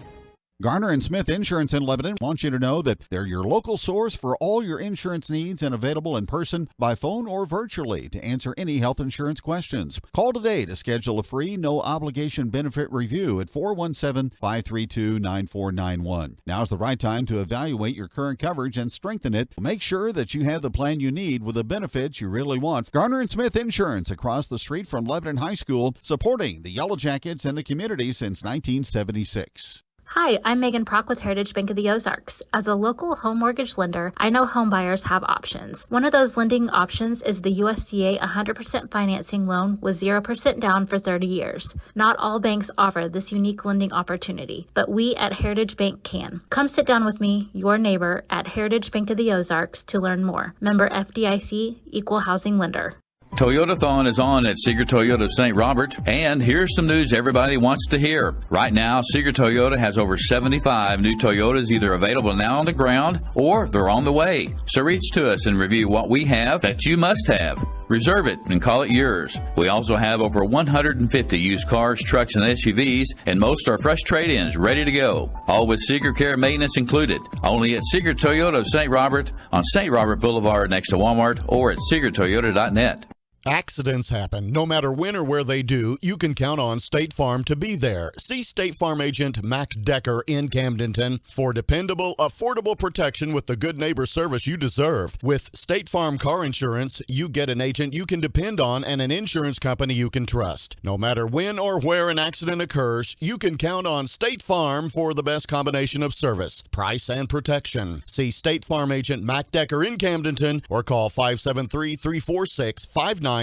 Garner and Smith Insurance in Lebanon wants you to know that they're your local source for all your insurance needs and available in person, by phone, or virtually to answer any health insurance questions. Call today to schedule a free, no-obligation benefit review at 417-532-9491. Now's the right time to evaluate your current coverage and strengthen it. Make sure that you have the plan you need with the benefits you really want. Garner and Smith Insurance, across the street from Lebanon High School, supporting the Yellow Jackets and the community since 1976. Hi, I'm Megan Prock with Heritage Bank of the Ozarks. As a local home mortgage lender, I know home buyers have options. One of those lending options is the USDA 100% financing loan with 0% down for 30 years. Not all banks offer this unique lending opportunity, but we at Heritage Bank can. Come sit down with me, your neighbor, at Heritage Bank of the Ozarks to learn more. Member FDIC, Equal Housing Lender. Toyotathon is on at Seeger Toyota of St. Robert, and here's some news everybody wants to hear. Right now, Seeger Toyota has over 75 new Toyotas either available now on the ground or they're on the way. So reach to us and review what we have that you must have. Reserve it and call it yours. We also have over 150 used cars, trucks, and SUVs, and most are fresh trade-ins ready to go. All with Seeger Care maintenance included. Only at Seeger Toyota of St. Robert on St. Robert Boulevard next to Walmart or at SeegerToyota.net. Accidents happen. No matter when or where they do, you can count on State Farm to be there. See State Farm agent Mac Decker in Camdenton for dependable, affordable protection with the good neighbor service you deserve. With State Farm car insurance, you get an agent you can depend on and an insurance company you can trust. No matter when or where an accident occurs, you can count on State Farm for the best combination of service, price, and protection. See State Farm agent Mac Decker in Camdenton or call 573-346-5920.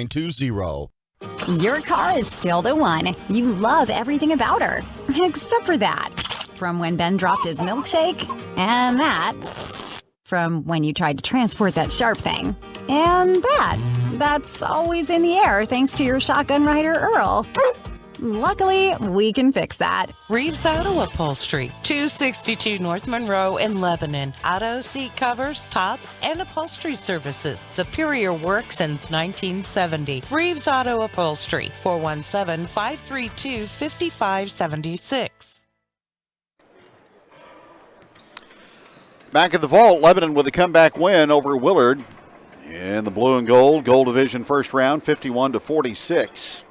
Your car is still the one. You love everything about her, except for that. From when Ben dropped his milkshake, and that. From when you tried to transport that sharp thing, and that. That's always in the air thanks to your shotgun rider, Earl. Luckily, we can fix that. Reeves Auto Upholstery, 262 North Monroe in Lebanon. Auto seat covers, tops, and upholstery services. Superior work since 1970. Reeves Auto Upholstery, 417-532-5576. Back at the vault, Lebanon with a comeback win over Willard in the blue and gold. Gold Division first round, 51-46.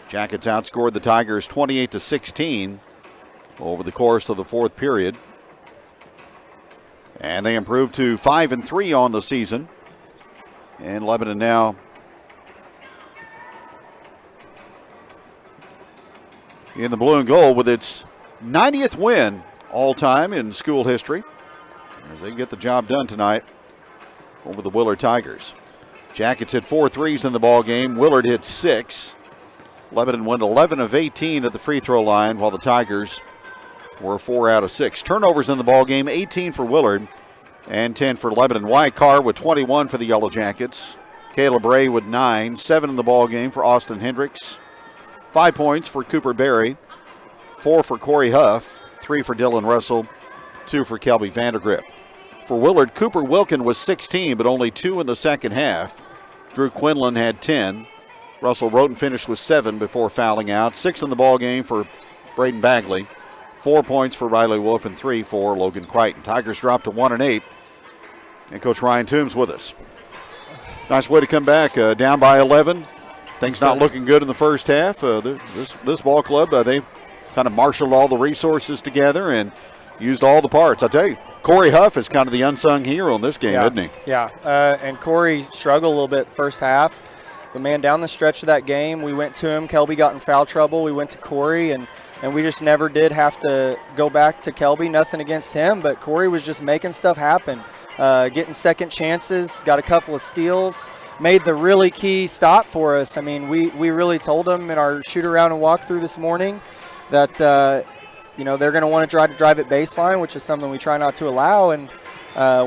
Jackets outscored the Tigers 28-16 over the course of the fourth period. And they improved to 5-3 on the season. And Lebanon now in the blue and gold with its 90th win all time in school history as they get the job done tonight over the Willard Tigers. Jackets hit 4 threes in the ball game. Willard hit 6. Lebanon went 11 of 18 at the free throw line, while the Tigers were 4 out of 6. Turnovers in the ball game, 18 for Willard and 10 for Lebanon. Wyatt Carr with 21 for the Yellow Jackets. Caleb Ray with 9, 7 in the ball game for Austin Hendricks. 5 points for Cooper Berry, 4 for Corey Huff, 3 for Dylan Russell, 2 for Kelby Vandergrip. For Willard, Cooper Wilkin was 16, but only 2 in the second half. Drew Quinlan had 10. Russell Roten finished with 7 before fouling out. 6 in the ball game for Braden Bagley. 4 points for Riley Wolf and 3 for Logan Crichton. Tigers dropped to 1-8. And Coach Ryan Toombs with us. Nice way to come back. Down by 11. Things not looking good in the first half. This ball club, they kind of marshaled all the resources together and used all the parts. I tell you, Corey Huff is kind of the unsung hero in this game, isn't he? Yeah, and Corey struggled a little bit first half. But, man, down the stretch of that game, we went to him. Kelby got in foul trouble. We went to Corey, and we just never did have to go back to Kelby. Nothing against him, but Corey was just making stuff happen, getting second chances, got a couple of steals, made the really key stop for us. I mean, we really told him in our shoot-around and walkthrough this morning that, they're going to want to try to drive it baseline, which is something we try not to allow. And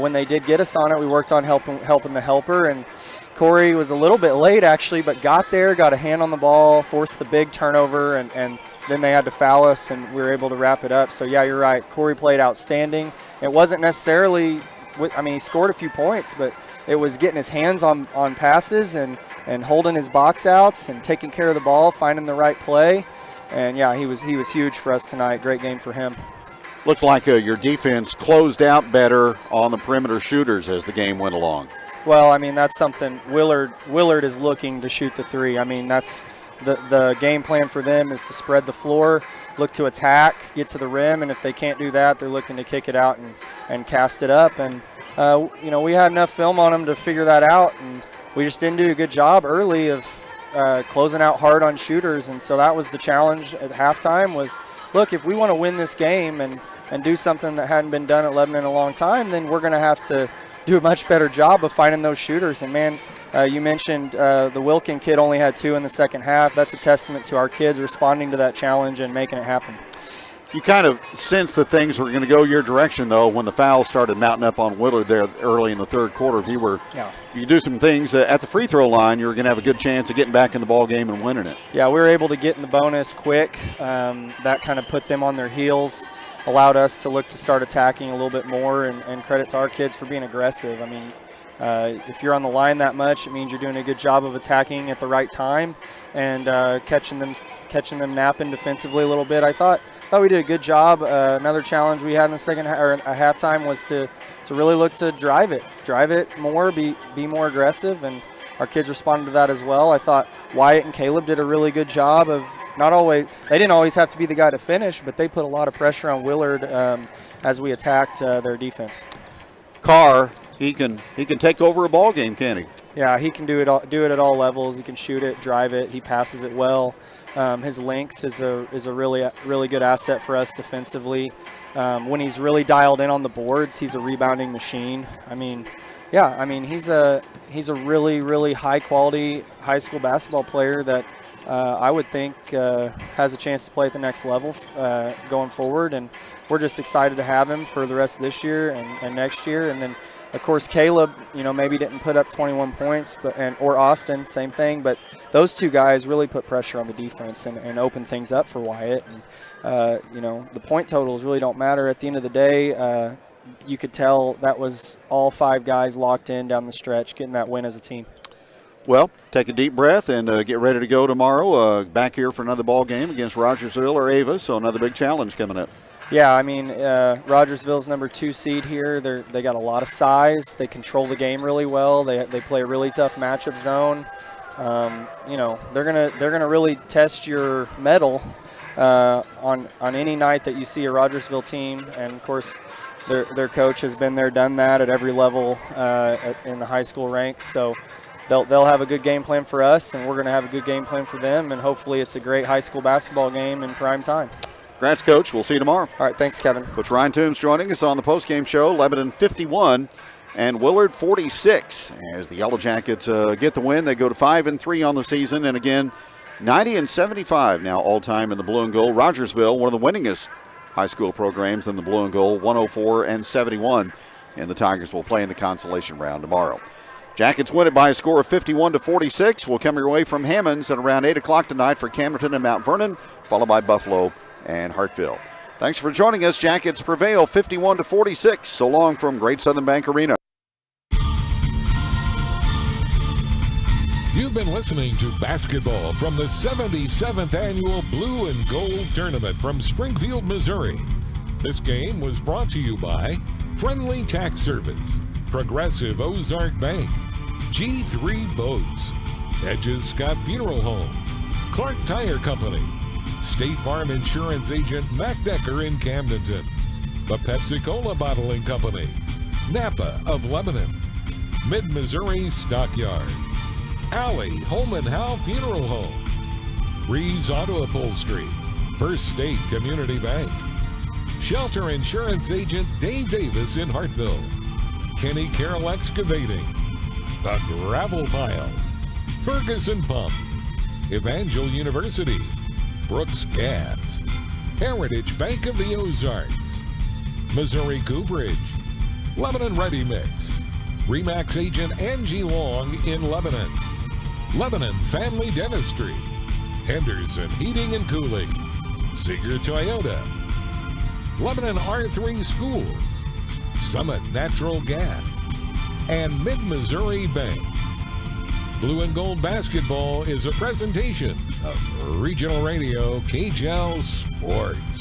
when they did get us on it, we worked on helping the helper, and Corey was a little bit late, actually, but got there, got a hand on the ball, forced the big turnover, and then they had to foul us, and we were able to wrap it up. So, yeah, you're right. Corey played outstanding. It wasn't necessarily he scored a few points, but it was getting his hands on passes and holding his box outs and taking care of the ball, finding the right play. And, yeah, he was huge for us tonight. Great game for him. Looked like your defense closed out better on the perimeter shooters as the game went along. Well, I mean, that's something Willard is looking to shoot the three. I mean, that's the game plan for them is to spread the floor, look to attack, get to the rim, and if they can't do that, they're looking to kick it out and cast it up. And, we had enough film on them to figure that out, and we just didn't do a good job early of closing out hard on shooters. And so that was the challenge at halftime was, look, if we want to win this game and do something that hadn't been done at Lebanon in a long time, then we're going to have to do a much better job of finding those shooters. And, man, you mentioned the Wilkin kid only had 2 in the second half. That's a testament to our kids responding to that challenge and making it happen. You kind of sense that things were going to go your direction, though, when the fouls started mounting up on Willard there early in the third quarter. If you do some things at the free throw line, you were going to have a good chance of getting back in the ball game and winning it. Yeah, we were able to get in the bonus quick. That kind of put them on their heels, allowed us to look to start attacking a little bit more, and credit to our kids for being aggressive. I mean, if you're on the line that much, it means you're doing a good job of attacking at the right time and catching them napping defensively a little bit. I thought we did a good job. Another challenge we had in the second or halftime was to really look to drive it more, be more aggressive, and our kids responded to that as well. I thought Wyatt and Caleb did a really good job of they didn't always have to be the guy to finish, but they put a lot of pressure on Willard as we attacked their defense. Carr, he can take over a ball game, can he? Yeah, he can do it at all levels. He can shoot it, drive it. He passes it well. His length is a really good asset for us defensively. When he's really dialed in on the boards, he's a rebounding machine. He's a really, really high quality high school basketball player that I would think has a chance to play at the next level going forward. And we're just excited to have him for the rest of this year and next year. And then, of course, Caleb, maybe didn't put up 21 points, or Austin, same thing. But those two guys really put pressure on the defense and opened things up for Wyatt. And, the point totals really don't matter. At the end of the day, you could tell that was all 5 guys locked in down the stretch, getting that win as a team. Well, take a deep breath and get ready to go tomorrow. Back here for another ball game against Rogersville or Ava, so another big challenge coming up. Yeah, I mean, Rogersville's number 2 seed here. They got a lot of size. They control the game really well. They play a really tough matchup zone. They're gonna really test your mettle on any night that you see a Rogersville team. And of course, their coach has been there, done that at every level in the high school ranks. So they'll have a good game plan for us, and we're gonna have a good game plan for them. And hopefully, it's a great high school basketball game in prime time. Congrats, Coach. We'll see you tomorrow. All right, thanks, Kevin. Coach Ryan Toombs joining us on the postgame show. Lebanon 51 and Willard 46. As the Yellow Jackets get the win, they go to 5-3 on the season. And again, 90-75 now all-time in the blue and gold. Rogersville, one of the winningest high school programs in the blue and gold, 104-71. And the Tigers will play in the consolation round tomorrow. Jackets win it by a score of 51-46. We'll come your way from Hammonds at around 8 o'clock tonight for Camerton and Mount Vernon, followed by Buffalo and Hartville. Thanks for joining us. Jackets prevail 51-46. So long from Great Southern Bank Arena. You've been listening to basketball from the 77th Annual Blue and Gold Tournament from Springfield, Missouri. This game was brought to you by Friendly Tax Service, Progressive Ozark Bank, G3 Boats, Hedges Scott Funeral Home, Clark Tire Company, State Farm Insurance Agent Mac Decker in Camdenton, the Pepsi-Cola Bottling Company, Napa of Lebanon, Mid-Missouri Stockyard, Alley Holman Howe Funeral Home, Reeves Auto Upholstery, First State Community Bank, Shelter Insurance Agent Dave Davis in Hartville, Kenny Carroll Excavating, The Gravel Pile, Ferguson Pump, Evangel University, Brooks Gas, Heritage Bank of the Ozarks, Missouri Cooperage, Lebanon Ready Mix, Remax Agent Angie Long in Lebanon, Lebanon Family Dentistry, Henderson Heating and Cooling, Seeger Toyota, Lebanon R3 Schools, Summit Natural Gas, and Mid-Missouri Bank. Blue and Gold Basketball is a presentation of Regional Radio KJL Sports.